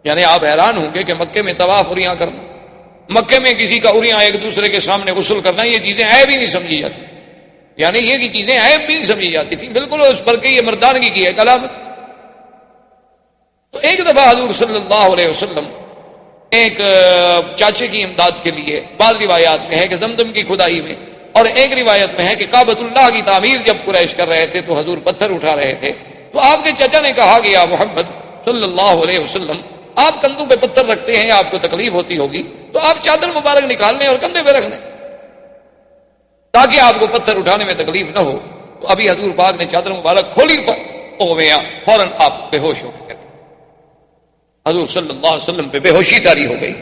یعنی آپ حیران ہوں گے کہ مکے میں طواف اریاں کرنا، مکے میں کسی کا اریاں ایک دوسرے کے سامنے غسل کرنا، یہ چیزیں عیب ہی نہیں سمجھی جاتی، یعنی یہ کی چیزیں عیب بھی نہیں سمجھی جاتی تھی، بالکل اس پر کہ یہ مردانگی کی ہے علامت۔ تو ایک دفعہ حضور صلی اللہ علیہ وسلم ایک چاچے کی امداد کے لیے، بعض روایات میں ہے کہ زمزم کی کھدائی میں، اور ایک روایت میں ہے کہ کعبۃ اللہ کی تعمیر جب قریش کر رہے تھے تو حضور پتھر اٹھا رہے تھے، تو آپ کے چچا نے کہا کہ یا محمد صلی اللہ علیہ وسلم آپ کندھوں پہ پتھر رکھتے ہیں، آپ کو تکلیف ہوتی ہوگی، تو آپ چادر مبارک نکال لیں اور کندھے پہ رکھ دیں تاکہ آپ کو پتھر اٹھانے میں تکلیف نہ ہو۔ تو ابھی حضور پاک نے چادر مبارک کھولی فوراً آپ بے ہوش ہو گئے، حضور صلی اللہ علیہ وسلم پہ بے ہوشی طاری ہو گئی،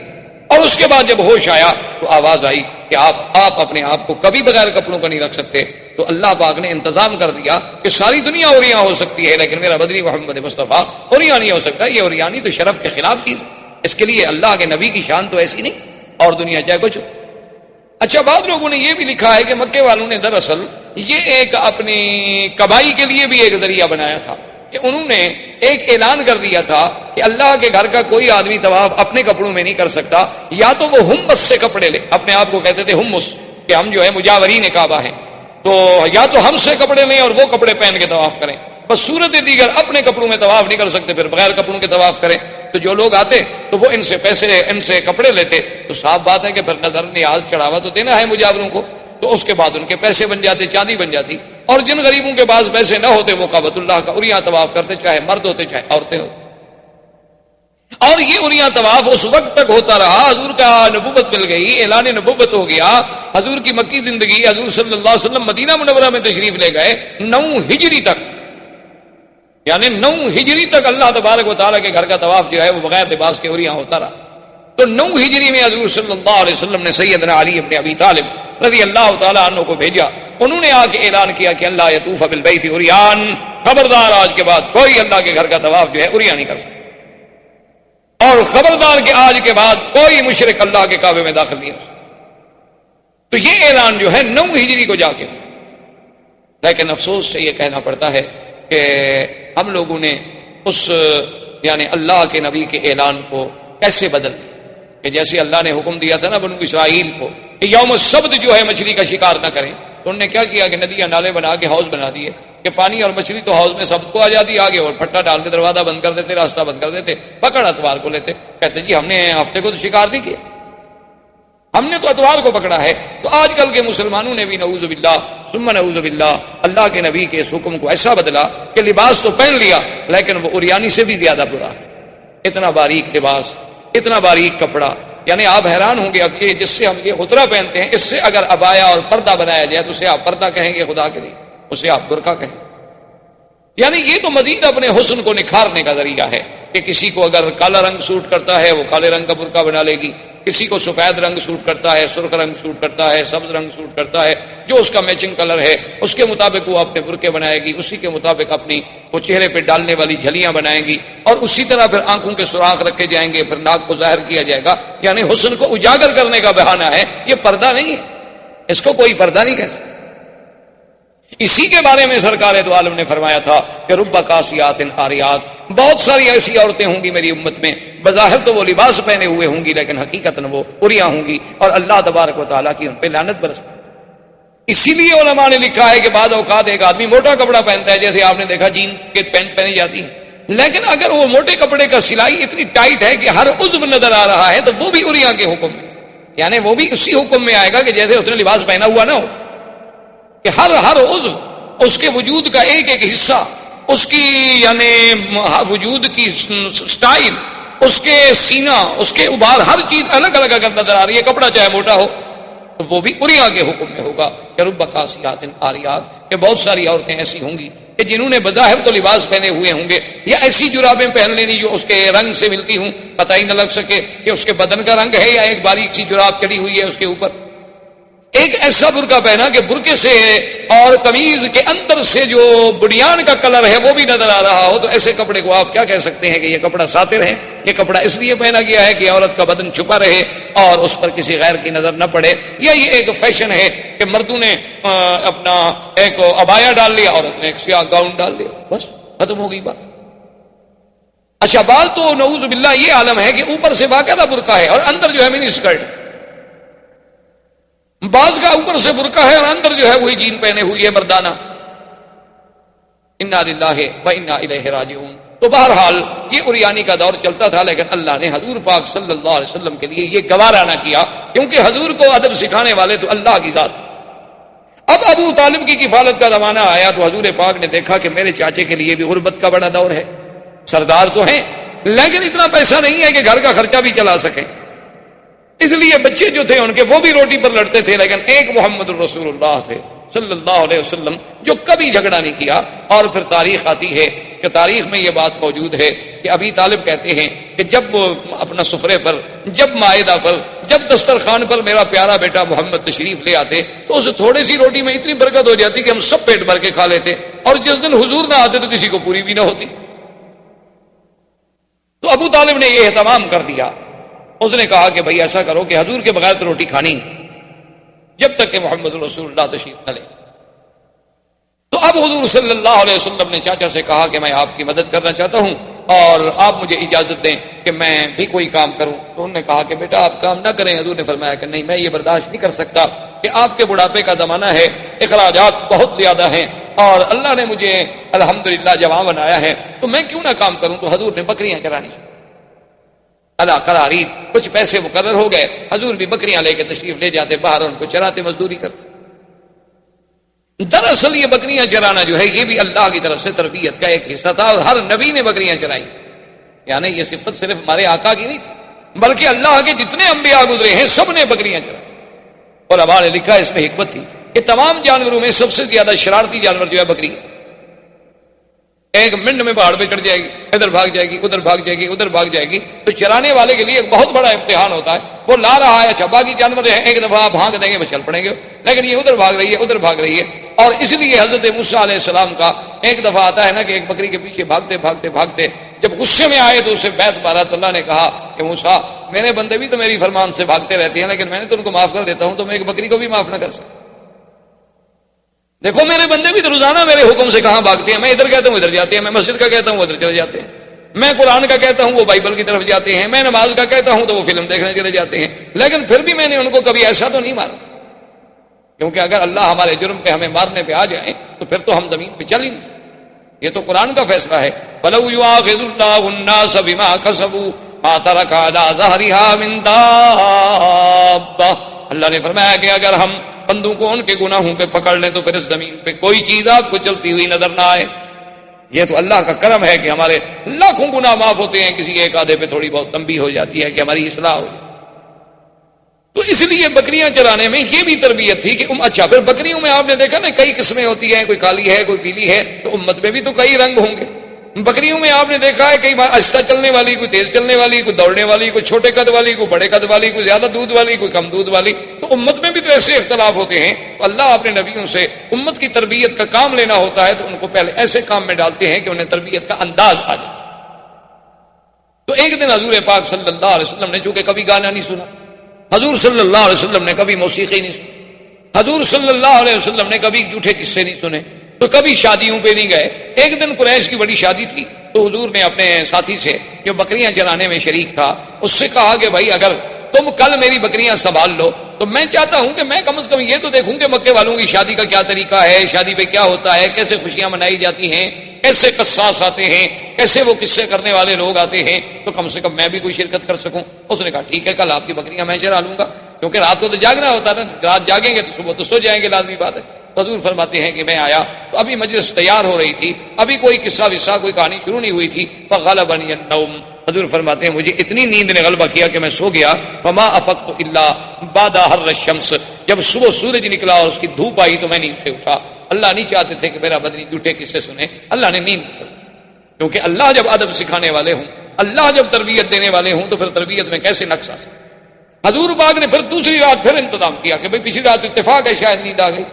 اور اس کے بعد جب ہوش آیا تو آواز آئی کہ آپ اپنے آپ کو کبھی بغیر کپڑوں کا نہیں رکھ سکتے، تو اللہ پاک نے انتظام کر دیا کہ ساری دنیا اوریاں ہو سکتی ہے لیکن میرا بدری محمد مصطفیٰ اوریاں نہیں ہو سکتا، یہ اوریانی تو شرف کے خلاف چیز ہے، اس کے لیے اللہ کے نبی کی شان تو ایسی نہیں، اور دنیا چاہے کچھ ہو۔ اچھا، بعض لوگوں نے یہ بھی لکھا ہے کہ مکے والوں نے دراصل یہ ایک اپنی کمائی کے لیے بھی ایک ذریعہ بنایا تھا، کہ انہوں نے ایک اعلان کر دیا تھا کہ اللہ کے گھر کا کوئی آدمی طواف اپنے کپڑوں میں نہیں کر سکتا، یا تو وہ ہمس سے کپڑے لے، اپنے آپ کو کہتے تھے ہمس، کہ ہم جو ہے مجاورین کعبہ ہیں، تو یا تو ہم سے کپڑے لیں اور وہ کپڑے پہن کے طواف کریں، بس صورت دیگر اپنے کپڑوں میں طواف نہیں کر سکتے، پھر بغیر کپڑوں کے طواف کریں۔ تو جو لوگ آتے تو وہ ان سے پیسے، ان سے کپڑے لیتے، تو صاف بات ہے کہ پھر نظر نیاز چڑھاوا تو دینا ہے مجاوروں کو، تو اس کے بعد ان کے پیسے بن جاتے، چاندی بن جاتی، اور جن غریبوں کے پاس پیسے نہ ہوتے وہ کعبۃ اللہ کا اریاں طواف کرتے، چاہے مرد ہوتے چاہے عورتیں ہوتے، اور یہ اریاں طواف اس وقت تک ہوتا رہا، حضور کا نبوت مل گئی، اعلان نبوت ہو گیا، حضور کی مکی زندگی، حضور صلی اللہ علیہ وسلم مدینہ منورہ میں تشریف لے گئے، 9 ہجری تک، یعنی 9 ہجری تک اللہ تبارک و تعالیٰ کے گھر کا طواف جو ہے وہ بغیر لباس کے اریاں ہوتا رہا۔ تو 9 ہجری میں حضور صلی اللہ علیہ وسلم نے سیدنا علی ابن ابی طالب رضی اللہ تعالیٰ عنہ کو بھیجا، انہوں نے آ کے اعلان کیا کہ اللہ یطوف بالبیت عریان، خبردار آج کے بعد کوئی اللہ کے گھر کا طواف جو ہے اریاں نہیں کر سکتا، اور خبردار کہ آج کے بعد کوئی مشرک اللہ کے کعبے میں داخل نہیں ہو سکتا۔ تو یہ اعلان جو ہے 9 ہجری کو جا کے، لیکن افسوس سے یہ کہنا پڑتا ہے کہ ہم لوگوں نے اس یعنی اللہ کے نبی کے اعلان کو کیسے بدل دیا، کہ جیسے اللہ نے حکم دیا تھا نا بنو اسرائیل کو کہ یوم السبت جو ہے مچھلی کا شکار نہ کریں، تو انہوں نے کیا کیا کہ ندیاں نالے بنا کے حوض بنا دیے کہ پانی اور مچھلی تو حوض میں سبت کو آ جاتی آگے، اور پھٹا ڈال کے دروازہ بند کر دیتے، راستہ بند کر دیتے، پکڑ اتوار کو لیتے، کہتے جی ہم نے ہفتے کو تو شکار نہیں کیا، ہم نے تو اتوار کو پکڑا ہے۔ تو آج کل کے مسلمانوں نے بھی نعوذ باللہ ثم نعوذ باللہ اللہ کے نبی کے اس حکم کو ایسا بدلا کہ لباس تو پہن لیا لیکن وہ اریانی سے بھی زیادہ برا ہے، اتنا باریک لباس، اتنا باریک کپڑا، یعنی آپ حیران ہوں گے اب یہ جس سے ہم یہ خطرہ پہنتے ہیں، اس سے اگر ابایا اور پردہ بنایا جائے تو اسے آپ پردہ کہیں گے خدا کے لیے، اسے آپ برقع کہیں، یعنی یہ تو مزید اپنے حسن کو نکھارنے کا ذریعہ ہے۔ کہ کسی کو اگر کالا رنگ سوٹ کرتا ہے وہ کالے رنگ کا برقع بنا لے گی، کسی کو سفید رنگ سوٹ کرتا ہے، سرخ رنگ سوٹ کرتا ہے، سبز رنگ سوٹ کرتا ہے، جو اس کا میچنگ کلر ہے اس کے مطابق وہ اپنے برقعے بنائے گی، اسی کے مطابق اپنی وہ چہرے پہ ڈالنے والی جھلیاں بنائیں گی، اور اسی طرح پھر آنکھوں کے سوراخ رکھے جائیں گے، پھر ناک کو ظاہر کیا جائے گا، یعنی حسن کو اجاگر کرنے کا بہانہ ہے، یہ پردہ نہیں ہے، اس کو کوئی پردہ نہیں کہہ سکتا۔ اسی کے بارے میں سرکار دو عالم نے فرمایا تھا کہ رب کاسیات عاریات، بہت ساری ایسی عورتیں ہوں گی میری امت میں، بظاہر تو وہ لباس پہنے ہوئے ہوں گی لیکن حقیقتاً وہ عریاں ہوں گی، اور اللہ تبارک و تعالیٰ کی ان پہ لعنت برسے۔ اسی لیے علماء نے لکھا ہے کہ بعض اوقات ایک آدمی موٹا کپڑا پہنتا ہے، جیسے آپ نے دیکھا جین کے پینٹ پہنی جاتی ہے، لیکن اگر وہ موٹے کپڑے کا سلائی اتنی ٹائٹ ہے کہ ہر عضو نظر آ رہا ہے تو وہ بھی عریاں کے حکم میں، یعنی وہ بھی اسی حکم میں آئے گا کہ جیسے اس نے لباس پہنا ہوا نہ ہو، کہ ہر عضو، اس کے وجود کا ایک ایک حصہ، اس کی یعنی وجود کی سٹائل، اس کے سینہ، اس کے ابھار، ہر چیز الگ الگ اگر نظر آ رہی ہے، کپڑا چاہے موٹا ہو تو وہ بھی عریاں کے حکم میں ہوگا کہ رب کاسیات عاریات، کہ بہت ساری عورتیں ایسی ہوں گی کہ جنہوں نے بظاہر تو لباس پہنے ہوئے ہوں گے، یا ایسی جرابیں پہن لینی جو اس کے رنگ سے ملتی ہوں، پتہ ہی نہ لگ سکے کہ اس کے بدن کا رنگ ہے یا ایک باریک سی جراب چڑی ہوئی ہے اس کے اوپر، ایک ایسا برقع پہنا کہ برقعے سے اور قمیض کے اندر سے جو بنیان کا کلر ہے وہ بھی نظر آ رہا ہو، تو ایسے کپڑے کو آپ کیا کہہ سکتے ہیں کہ یہ کپڑا ساتر ہے؟ یہ کپڑا اس لیے پہنا گیا ہے کہ عورت کا بدن چھپا رہے اور اس پر کسی غیر کی نظر نہ پڑے، یا یہ ایک فیشن ہے کہ مردوں نے اپنا ایک عبایا ڈال لیا، عورت نے ایک سیاہ گاؤن ڈال لیا، بس ختم ہو گئی بات۔ اچھا، بال تو نعوذ باللہ یہ عالم ہے کہ اوپر سے باقاعدہ برقع ہے اور اندر جو ہے منی اسکرٹ، بعض کا اوپر سے برقع ہے اور اندر جو ہے وہی جین پہنے ہوئی ہے مردانہ۔ انا للہ و انا الیہ راجعون۔ تو بہرحال یہ عریانی کا دور چلتا تھا، لیکن اللہ نے حضور پاک صلی اللہ علیہ وسلم کے لیے یہ گوارا نہ کیا، کیونکہ حضور کو ادب سکھانے والے تو اللہ کی ذات۔ اب ابو طالب کی کفالت کا زمانہ آیا تو حضور پاک نے دیکھا کہ میرے چاچے کے لیے بھی غربت کا بڑا دور ہے، سردار تو ہیں لیکن اتنا پیسہ نہیں ہے کہ گھر کا خرچہ بھی چلا سکے، اس لیے بچے جو تھے ان کے وہ بھی روٹی پر لڑتے تھے، لیکن ایک محمد الرسول اللہ تھے صلی اللہ علیہ وسلم جو کبھی جھگڑا نہیں کیا۔ اور پھر تاریخ آتی ہے کہ تاریخ میں یہ بات موجود ہے کہ ابی طالب کہتے ہیں کہ جب وہ اپنا سفرے پر، جب مائدہ پر، جب دسترخوان پر میرا پیارا بیٹا محمد تشریف لے آتے تو اس تھوڑی سی روٹی میں اتنی برکت ہو جاتی کہ ہم سب پیٹ بھر کے کھا لیتے، اور جس دن حضور نہ آتے تو کسی کو پوری بھی نہ ہوتی۔ تو ابو طالب نے یہ اہتمام کر دیا، اس نے کہا کہ بھئی ایسا کرو کہ حضور کے بغیر تو روٹی کھانی نہیں جب تک کہ محمد رسول اللہ تشریف نہ لے۔ تو اب حضور صلی اللہ علیہ وسلم نے چاچا سے کہا کہ میں آپ کی مدد کرنا چاہتا ہوں اور آپ مجھے اجازت دیں کہ میں بھی کوئی کام کروں۔ تو انہوں نے کہا کہ بیٹا آپ کام نہ کریں۔ حضور نے فرمایا کہ نہیں، میں یہ برداشت نہیں کر سکتا کہ آپ کے بڑھاپے کا زمانہ ہے، اخراجات بہت زیادہ ہیں اور اللہ نے مجھے الحمدللہ جوان بنایا ہے، تو میں کیوں نہ کام کروں۔ تو حضور نے بکریاں چرانی شروع اللہ قراری، کچھ پیسے مقرر ہو گئے، حضور بھی بکریاں لے کے تشریف لے جاتے باہر، ان کو چراتے، مزدوری کرتے۔ دراصل یہ بکریاں چرانا جو ہے یہ بھی اللہ کی طرف سے تربیت کا ایک حصہ تھا، اور ہر نبی نے بکریاں چرائی، یعنی یہ صفت صرف ہمارے آقا کی نہیں تھی بلکہ اللہ کے جتنے انبیاء گزرے ہیں سب نے بکریاں چرائی۔ اور علماء نے لکھا اس میں حکمت تھی کہ تمام جانوروں میں سب سے زیادہ شرارتی جانور جو ہے بکری ہے۔ ایک منٹ میں پہاڑ پہ چڑھ جائے گی، ادھر بھاگ جائے گی، ادھر بھاگ جائے گی، ادھر بھاگ جائے گی، تو چرانے والے کے لیے ایک بہت بڑا امتحان ہوتا ہے۔ وہ لا رہا ہے، اچھا باقی جانور ہیں ایک دفعہ بھاگ دیں گے بس چل پڑیں گے، لیکن یہ ادھر بھاگ رہی ہے، ادھر بھاگ رہی ہے۔ اور اس لیے حضرت موسیٰ علیہ السلام کا ایک دفعہ آتا ہے نا کہ ایک بکری کے پیچھے بھاگتے بھاگتے بھاگتے جب غصے میں آئے تو اسے بیت مارا، تو اللہ نے کہا کہ موسیٰ میرے بندے بھی تو میری فرمان سے بھاگتے رہتے ہیں، لیکن میں نے تو ان کو معاف کر دیتا ہوں، تو میں ایک بکری کو بھی معاف نہ کر سکتا۔ دیکھو میرے بندے بھی تو روزانہ میرے حکم سے کہاں بھاگتے ہیں، میں ادھر کہتا ہوں ادھر جاتے ہیں، میں مسجد کا کہتا ہوں ادھر چلے جاتے ہیں، میں قرآن کا کہتا ہوں وہ بائبل کی طرف جاتے ہیں، میں نماز کا کہتا ہوں تو وہ فلم دیکھنے چلے جاتے ہیں، لیکن پھر بھی میں نے ان کو کبھی ایسا تو نہیں مارا، کیونکہ اگر اللہ ہمارے جرم پہ ہمیں مارنے پہ آ جائیں تو پھر تو ہم زمین پہ چل ہی نہیں سکتے۔ یہ تو قرآن کا فیصلہ ہے، وَلَوْ يُؤَاخِذُ اللَّهُ النَّاسَ بِمَا كَسَبُوا مَا تَرَكَ عَلَىٰ ظَهْرِهَا مِن دَابَّةٍ۔ اللہ نے فرمایا کہ اگر ہم بندوں کو ان کے گناہوں پہ پکڑ لیں تو پھر اس زمین پہ کوئی چیز آپ کو چلتی ہوئی نظر نہ آئے۔ یہ تو اللہ کا کرم ہے کہ ہمارے لاکھوں گناہ معاف ہوتے ہیں، کسی ایک آدھے پہ تھوڑی بہت تنبیہ ہو جاتی ہے کہ ہماری اصلاح ہو۔ تو اس لیے بکریاں چرانے میں یہ بھی تربیت تھی کہ اچھا پھر بکریوں میں آپ نے دیکھا نا کئی قسمیں ہوتی ہیں، کوئی کالی ہے کوئی پیلی ہے، تو امت میں بھی تو کئی رنگ ہوں گے۔ بکریوں میں آپ نے دیکھا ہے کئی بار آہستہ چلنے والی، کوئی تیز چلنے والی، کوئی دوڑنے والی، کوئی چھوٹے قد والی، کوئی بڑے قد والی، کوئی زیادہ دودھ والی، کوئی کم دودھ والی. تو امت میں بھی تو ایسے اختلاف ہوتے ہیں. تو اللہ اپنے نبیوں سے امت کی تربیت کا کام لینا ہوتا ہے تو ان کو پہلے ایسے کام میں ڈالتے ہیں کہ انہیں تربیت کا انداز آ جائے. تو ایک دن حضور پاک صلی اللہ علیہ وسلم نے چونکہ کبھی گانا نہیں سنا، حضور صلی اللہ علیہ وسلم نے کبھی موسیقی نہیں سنی، حضور صلی اللہ علیہ وسلم نے کبھی جھوٹے قصے نہیں سنے، تو کبھی شادیوں پہ نہیں گئے. ایک دن قریش کی بڑی شادی تھی تو حضور نے اپنے ساتھی سے جو بکریاں چرانے میں شریک تھا اس سے کہا کہ بھائی اگر تم کل میری بکریاں سنبھال لو تو میں چاہتا ہوں کہ میں کم از کم یہ تو دیکھوں کہ مکے والوں کی شادی کا کیا طریقہ ہے، شادی پہ کیا ہوتا ہے، کیسے خوشیاں منائی جاتی ہیں، کیسے قصاص آتے ہیں، کیسے وہ قصے کرنے والے لوگ آتے ہیں، تو کم سے کم میں بھی کوئی شرکت کر سکوں. اس نے کہا ٹھیک ہے کل آپ کی بکریاں میں چرا لوں گا، کیونکہ رات کو تو جاگنا ہوتا ہے نا، رات جاگیں گے تو صبح تو سو جائیں گے، لازمی بات ہے. حضور فرماتے ہیں کہ میں آیا تو ابھی مجلس تیار ہو رہی تھی، ابھی کوئی قصہ وصہ کوئی کہانی شروع نہیں ہوئی تھی. فغلبنی النوم، حضور فرماتے ہیں مجھے اتنی نیند نے غلبہ کیا کہ میں سو گیا. فما افقت الا بعد حر الشمس، جب صبح سورج نکلا اور اس کی دھوپ آئی تو میں نیند سے اٹھا. اللہ نہیں چاہتے تھے کہ میرا بدنی جھوٹے قصے سنے، اللہ نے نیند سے، کیونکہ اللہ جب ادب سکھانے والے ہوں، اللہ جب تربیت دینے والے ہوں تو پھر تربیت میں کیسے نقص آ سکتا. حضور پاک نے پھر دوسری رات پھر انتظام کیا کہ بھئی پچھلی رات اتفاق ہے شاید نیند آ گئی،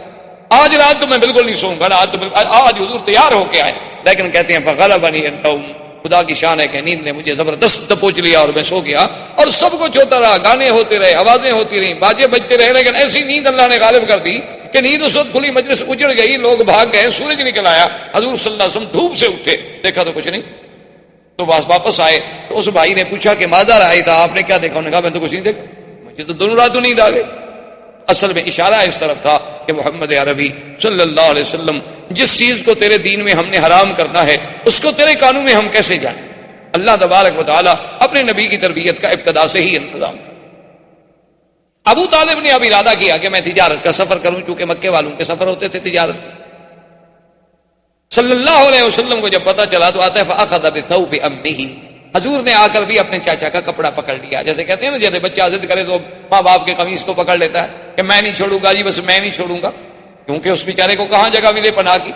آج رات تو میں بالکل نہیں سوؤں گا، آج حضور تیار ہو کے آئے. لیکن کہتے ہیں فغلبنی النوم، خدا کی شان ہے کہ نیند نے مجھے زبردست دبوچ لیا اور میں سو گیا. اور سب کچھ ہوتا رہا، گانے ہوتے رہے، آوازیں ہوتی رہیں، باجے بجتے رہے، لیکن ایسی نیند اللہ نے غالب کر دی کہ نیند اس وقت کھلی، مجلس اجڑ گئی، لوگ بھاگ گئے، سورج نکل آیا، حضور صلی اللہ علیہ وسلم دھوپ سے اٹھے، دیکھا تو کچھ نہیں. تو واپس آئے تو اس بھائی نے پوچھا کہ ماذا رأیت تھا، آپ نے کیا دیکھا؟ انہوں نے کہا میں تو کچھ نہیں دیکھا، مجھے تو دونوں راتوں نیند آ گئی. اصل میں اشارہ اس طرف تھا کہ محمد عربی صلی اللہ علیہ وسلم جس چیز کو تیرے دین میں ہم نے حرام کرنا ہے اس کو تیرے قانون میں ہم کیسے جانیں. اللہ تبارک و تعالیٰ اپنے نبی کی تربیت کا ابتدا سے ہی انتظام کیا. ابو طالب نے اب ارادہ کیا کہ میں تجارت کا سفر کروں، چونکہ مکے والوں کے سفر ہوتے تھے تجارت کے. صلی اللہ علیہ وسلم کو جب پتا چلا تو آتا ہے فأخذ بثوب امه، حضور نے آ کر بھی اپنے چاچا کا کپڑا پکڑ لیا. جیسے کہتے ہیں نا جیسے بچہ ضد کرے تو ماں باپ کے قمیص کو پکڑ لیتا ہے کہ میں نہیں چھوڑوں گا جی، بس میں نہیں چھوڑوں گا، کیونکہ اس بیچارے کو کہاں جگہ ملے پناہ کی.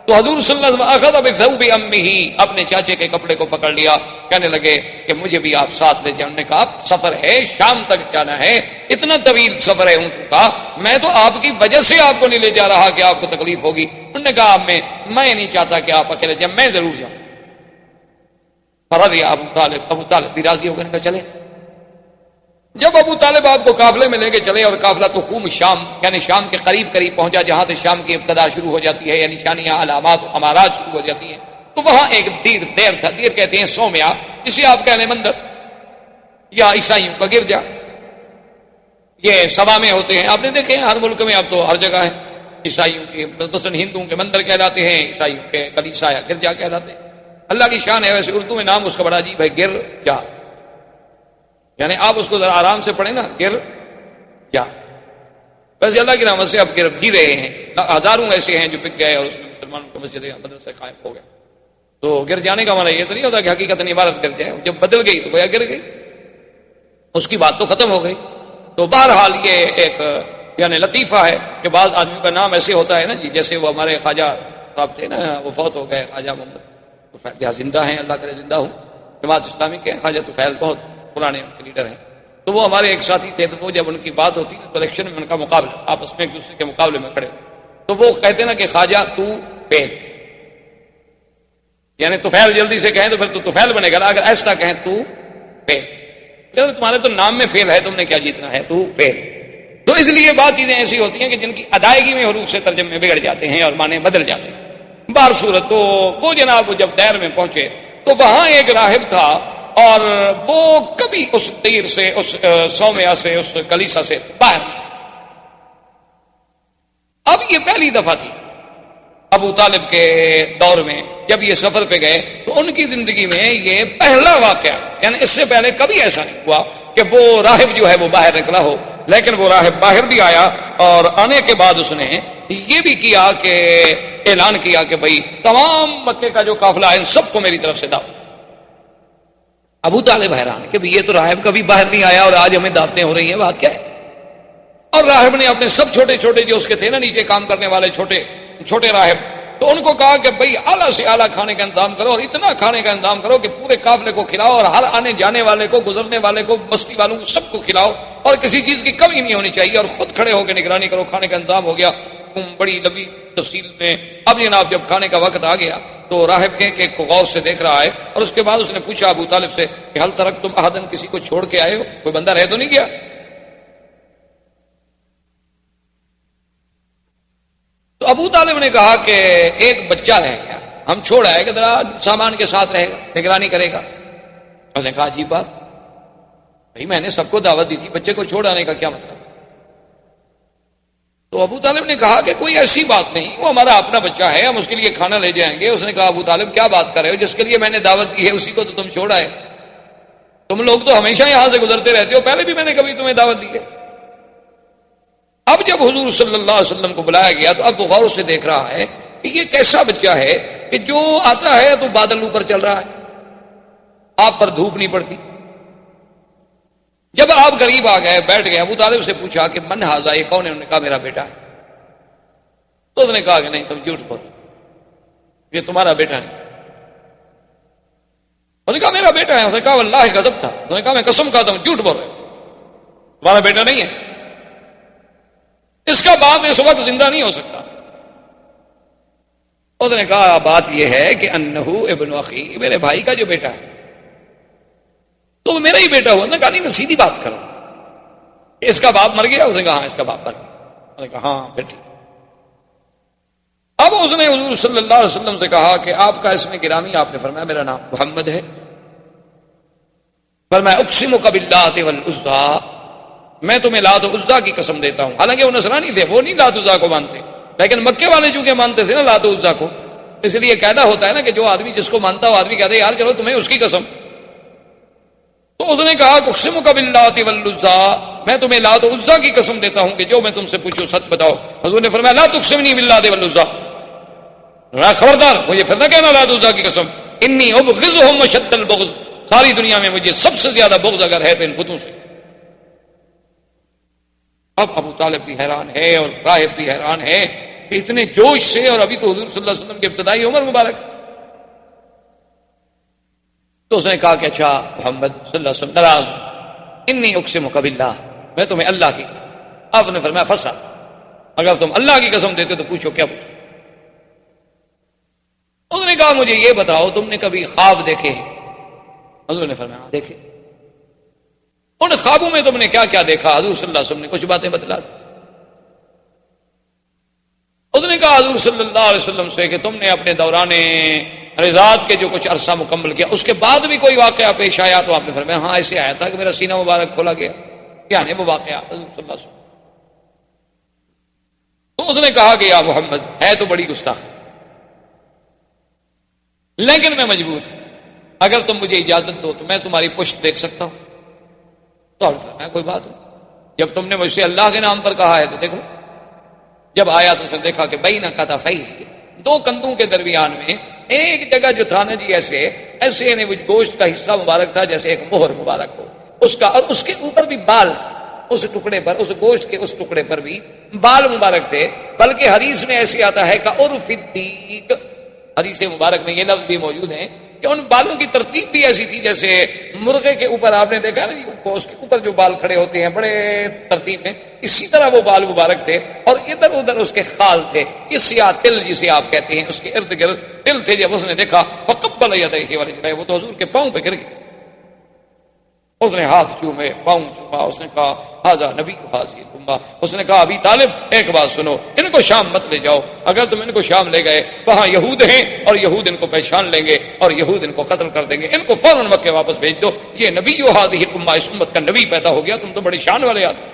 تو حضور صلی اللہ علیہ وسلم اخذ بثوب امه، اپنے چاچے کے کپڑے کو پکڑ لیا. کہنے لگے کہ مجھے بھی آپ ساتھ لے جائیں. انہوں نے کہا سفر ہے، شام تک جانا ہے، اتنا طویل سفر ہے اونٹوں کا، میں تو آپ کی وجہ سے آپ کو نہیں لے جا رہا کہ آپ کو تکلیف ہوگی. انہوں نے کہا میں نہیں چاہتا کہ آپ اکیلے جائیں، میں ضرور جاؤں. فرضی ابو طالب بھی راضی ہو گئے، کہا چلے. جب ابو طالب آپ کو قافلے میں لے کے چلے اور قافلہ تو خوم شام یعنی شام کے قریب پہنچا جہاں سے شام کی ابتدا شروع ہو جاتی ہے، یعنی نشانیاں علامات امارات شروع ہو جاتی ہیں، تو وہاں ایک دیر تھا. دیر کہتے ہیں سومیا، جسے آپ کہہ لیں مندر یا عیسائیوں کا گرجا. یہ سبا میں ہوتے ہیں، آپ نے دیکھے ہیں ہر ملک میں، اب تو ہر جگہ ہے. عیسائیوں کے مثلاً ہندوؤں کے مندر کہلاتے ہیں، عیسائیوں کے کلیسا یا گرجا کہلاتے ہیں. اللہ کی شان ہے. ویسے اردو میں نام اس کا بڑا عجیب ہے، گر جا، یعنی آپ اس کو ذرا آرام سے پڑھیں نا، گر جا. ویسے اللہ کی رحمت سے اب گر بھی رہے ہیں، ہزاروں ایسے ہیں جو بک گئے اور اس میں مسلمانوں کو مسجد مدرسہ قائم ہو گیا. تو گر جانے کا معنی یہ تو نہیں ہوتا کہ حقیقت عبادت گر جائے، جب بدل گئی تو گویا گر گئی، اس کی بات تو ختم ہو گئی. تو بہرحال یہ ایک یعنی لطیفہ ہے کہ بعض آدمیوں کا نام ایسے ہوتا ہے نا جی، جیسے وہ ہمارے خواجہ صاحب تھے نا، وہ فوت ہو گئے، خواجہ محمد طفیل، زندہ ہیں، اللہ کرے زندہ ہوں، جماعت اسلامی کے خواجہ طفیل بہت پرانے ان کے لیڈر ہیں. تو وہ ہمارے ایک ساتھی تھے، تو وہ جب ان کی بات ہوتی ہے تو الیکشن میں ان کا مقابلہ، آپس میں ایک دوسرے کے مقابلے میں کھڑے، تو وہ کہتے نا کہ خواجہ تو فیل، یعنی طفیل جلدی سے کہیں تو پھر تو طفیل بنے گا، اگر ایسا کہیں تو فیل، تمہارے تو نام میں فیل ہے، تم نے کیا جیتنا ہے، تو فیل. تو اس لیے بعض چیزیں ایسی ہوتی ہیں کہ جن کی ادائیگی میں حروف سے ترجمے بگڑ جاتے ہیں اور معنی بدل جاتے ہیں. بہر صورت تو وہ جناب جب دیر میں پہنچے تو وہاں ایک راہب تھا اور وہ کبھی اس دیر سے، اس سومیا سے، اس کلیسا سے باہر. اب یہ پہلی دفعہ تھی ابو طالب کے دور میں جب یہ سفر پہ گئے، تو ان کی زندگی میں یہ پہلا واقعہ تھا، یعنی اس سے پہلے کبھی ایسا نہیں ہوا کہ وہ راہب جو ہے وہ باہر نکلا ہو. لیکن وہ راہب باہر بھی آیا اور آنے کے بعد اس نے یہ بھی کیا کہ اعلان کیا کہ بھئی تمام مکے کا جو قافلہ ہے ان سب کو میری طرف سے دعوت. ابو طالب حیران کہ یہ تو راہب کبھی باہر نہیں آیا اور آج ہمیں دعوتیں ہو رہی ہیں، بات کیا ہے. اور راہب نے اپنے سب چھوٹے چھوٹے جو اس کے تھے نا نیچے کام کرنے والے چھوٹے چھوٹے راہب، تو ان کو کہا کہ بھئی اعلیٰ سے اعلیٰ کھانے کا انتظام کرو، اور اتنا کھانے کا انتظام کرو کہ پورے قافلے کو کھلاؤ، اور ہر آنے جانے والے کو، گزرنے والے کو، بستی والوں کو، سب کو کھلاؤ، اور کسی چیز کی کمی نہیں ہونی چاہیے، اور خود کھڑے ہو کے نگرانی کرو۔ کھانے کا انتظام ہو گیا بڑی لمبی تفصیل میں۔ اب جناب جب کھانے کا وقت آ گیا تو راہب کے غور سے دیکھ رہا ہے، اور اس کے بعد اس نے پوچھا ابو طالب سے کہ حل ترکتم احدن، کسی کو چھوڑ کے آئے ہو؟ کوئی بندہ رہ تو نہیں گیا؟ تو ابو طالب نے کہا کہ ایک بچہ رہ گیا، ہم چھوڑ آئے کہ ذرا سامان کے ساتھ رہے گا، نگرانی کرے گا۔ اس نے کہا عجیب بات، بھائی میں نے سب کو دعوت دی تھی، بچے کو چھوڑ آنے کا کیا مطلب؟ تو ابو طالب نے کہا کہ کوئی ایسی بات نہیں، وہ ہمارا اپنا بچہ ہے، ہم اس کے لیے کھانا لے جائیں گے۔ اس نے کہا ابو طالب کیا بات کر رہے ہو، جس کے لیے میں نے دعوت دی ہے اسی کو تو تم چھوڑ آئے؟ تم لوگ تو ہمیشہ یہاں سے گزرتے رہتے ہو، پہلے بھی میں نے کبھی تمہیں دعوت دی ہے؟ اب جب حضور صلی اللہ علیہ وسلم کو بلایا گیا تو اب وہ غور سے دیکھ رہا ہے کہ یہ کیسا بچہ ہے کہ جو آتا ہے تو بادل اوپر چل رہا ہے، آپ پر دھوپ نہیں پڑتی۔ جب آپ قریب آ گئے، بیٹھ گئے، ابو طالب سے پوچھا کہ من ھذا، یہ کون ہے؟ انہوں نے کہا میرا بیٹا ہے۔ تو اس نے کہا کہ نہیں تم جھوٹ بول، یہ تمہارا بیٹا نہیں۔ اس نے کہا میرا بیٹا ہے۔ اس نے کہا واللہ غضب تھا۔ اس نے کہا میں قسم کھاتا ہوں جھوٹ بول رہے ہو، تمہارا بیٹا نہیں ہے، اس کا باپ اس وقت زندہ نہیں ہو سکتا۔ اس نے کہا بات یہ ہے کہ انہو ابن اخی، میرے بھائی کا جو بیٹا ہے تو وہ میرا ہی بیٹا ہوا۔ نے کہا نہیں میں سیدھی بات کروں، اس کا باپ مر گیا؟ اس نے کہا ہاں اس کا باپ مر گیا۔ اس نے کہا ہاں پھر ٹھیک۔ اب اس نے حضور صلی اللہ علیہ وسلم سے کہا کہ آپ کا اسم گرامی، آپ نے فرمایا میرا نام محمد ہے، فرمایا اقسمک باللات والعزیٰ، میں تمہیں لات و عزیٰ کی قسم دیتا ہوں۔ حالانکہ وہ نصرانی تھے، وہ نہیں لات و عزیٰ کو مانتے، لیکن مکے والے چونکہ مانتے تھے نا لات و عزیٰ کو، اس لیے قاعدہ ہوتا ہے نا کہ جو آدمی جس کو مانتا ہے وہ آدمی کہتا ہے یار چلو تمہیں اس کی قسم۔ تو اس نے کہا اقسمک باللات والعزیٰ، میں تمہیں لات و عزیٰ کی قسم دیتا ہوں کہ جو میں تم سے پوچھوں سچ بتاؤ۔ حضور نے فرمایا لا تقسمنی باللات والعزیٰ، خبردار مجھے پھر نہ کہنا لات و عزیٰ کی قسم، انی ابغضہم اشد البغض، ساری دنیا میں مجھے سب سے زیادہ بغض اگر ہے تو ان بتوں سے۔ اب ابو طالب بھی حیران ہے اور راہب بھی حیران ہے کہ اتنے جوش سے، اور ابھی تو حضور صلی اللہ علیہ وسلم کی ابتدائی عمر مبارک۔ تو اس نے کہا کہ اچھا محمد صلی اللہ علیہ وسلم ناراض، انی اقسمک باللہ، میں تمہیں اللہ کی قسم۔ آپ نے فرمایا فسا، اگر تم اللہ کی قسم دیتے تو پوچھو کیا پوچھو۔ اس نے کہا مجھے یہ بتاؤ تم نے کبھی خواب دیکھے ہیں؟ حضور نے فرمایا ہاں دیکھے۔ ان خوابوں میں تم نے کیا کیا دیکھا؟ حضور صلی اللہ علیہ وسلم نے کچھ باتیں بتلا دی۔ اس نے کہا حضور صلی اللہ علیہ وسلم سے کہ تم نے اپنے دوران رضاعت کے جو کچھ عرصہ مکمل کیا اس کے بعد بھی کوئی واقعہ پیش آیا؟ تو آپ نے فرمایا ہاں ایسے آیا تھا کہ میرا سینہ مبارک کھولا گیا۔ یعنی وہ واقعہ حضور صلی اللہ علیہ وسلم۔ تو اس نے کہا کہ یا محمد ہے تو بڑی گستاخ، لیکن میں مجبور، اگر تم مجھے اجازت دو تو میں تمہاری پشت دیکھ سکتا ہوں۔ تو آپ نے فرمایا کوئی بات ہو، جب تم نے مجھ سے اللہ کے نام پر کہا ہے تو دیکھو۔ جب آیا تو اس نے دیکھا کہ بین کتفیہ، دو کندھوں کے درمیان میں ایک جگہ جو تھا نا جی ایسے یعنی وہ گوشت کا حصہ مبارک تھا جیسے ایک مہر مبارک ہو اس کا، اور اس کے اوپر بھی بال، اس ٹکڑے پر، اس گوشت کے اس ٹکڑے پر بھی بال مبارک تھے۔ بلکہ حدیث میں ایسے آتا ہے کہ عرف الدیک، حدیث مبارک میں یہ لفظ بھی موجود ہیں کہ ان بالوں کی ترتیب بھی ایسی تھی جیسے مرغے کے اوپر آپ نے دیکھا نا اس کے اوپر جو بال کھڑے ہوتے ہیں بڑے ترتیب میں، اسی طرح وہ بال مبارک تھے، اور ادھر ادھر اس کے خال تھے، اس سیاہ تل جسے آپ کہتے ہیں اس کے ارد گرد تل تھے۔ جب اس نے دیکھا فقبل یدیہ ورجلہ، وہ تو حضور کے پاؤں پہ گر گئے۔ اس نے ہاتھ چومے، پاؤں چوما، اس نے کہا ھذا نبی ھذہ الامہ۔ اس نے کہا ابی طالب ایک بات سنو، ان کو شام مت لے جاؤ، اگر تم ان کو شام لے گئے وہاں یہود ہیں اور یہود ان کو پہچان لیں گے اور یہود ان کو قتل کر دیں گے، ان کو فوراً مکے واپس بھیج دو، یہ نبی ھذہ الامہ، اس امت کا نبی پیدا ہو گیا، تم تو بڑی شان والے آدمی۔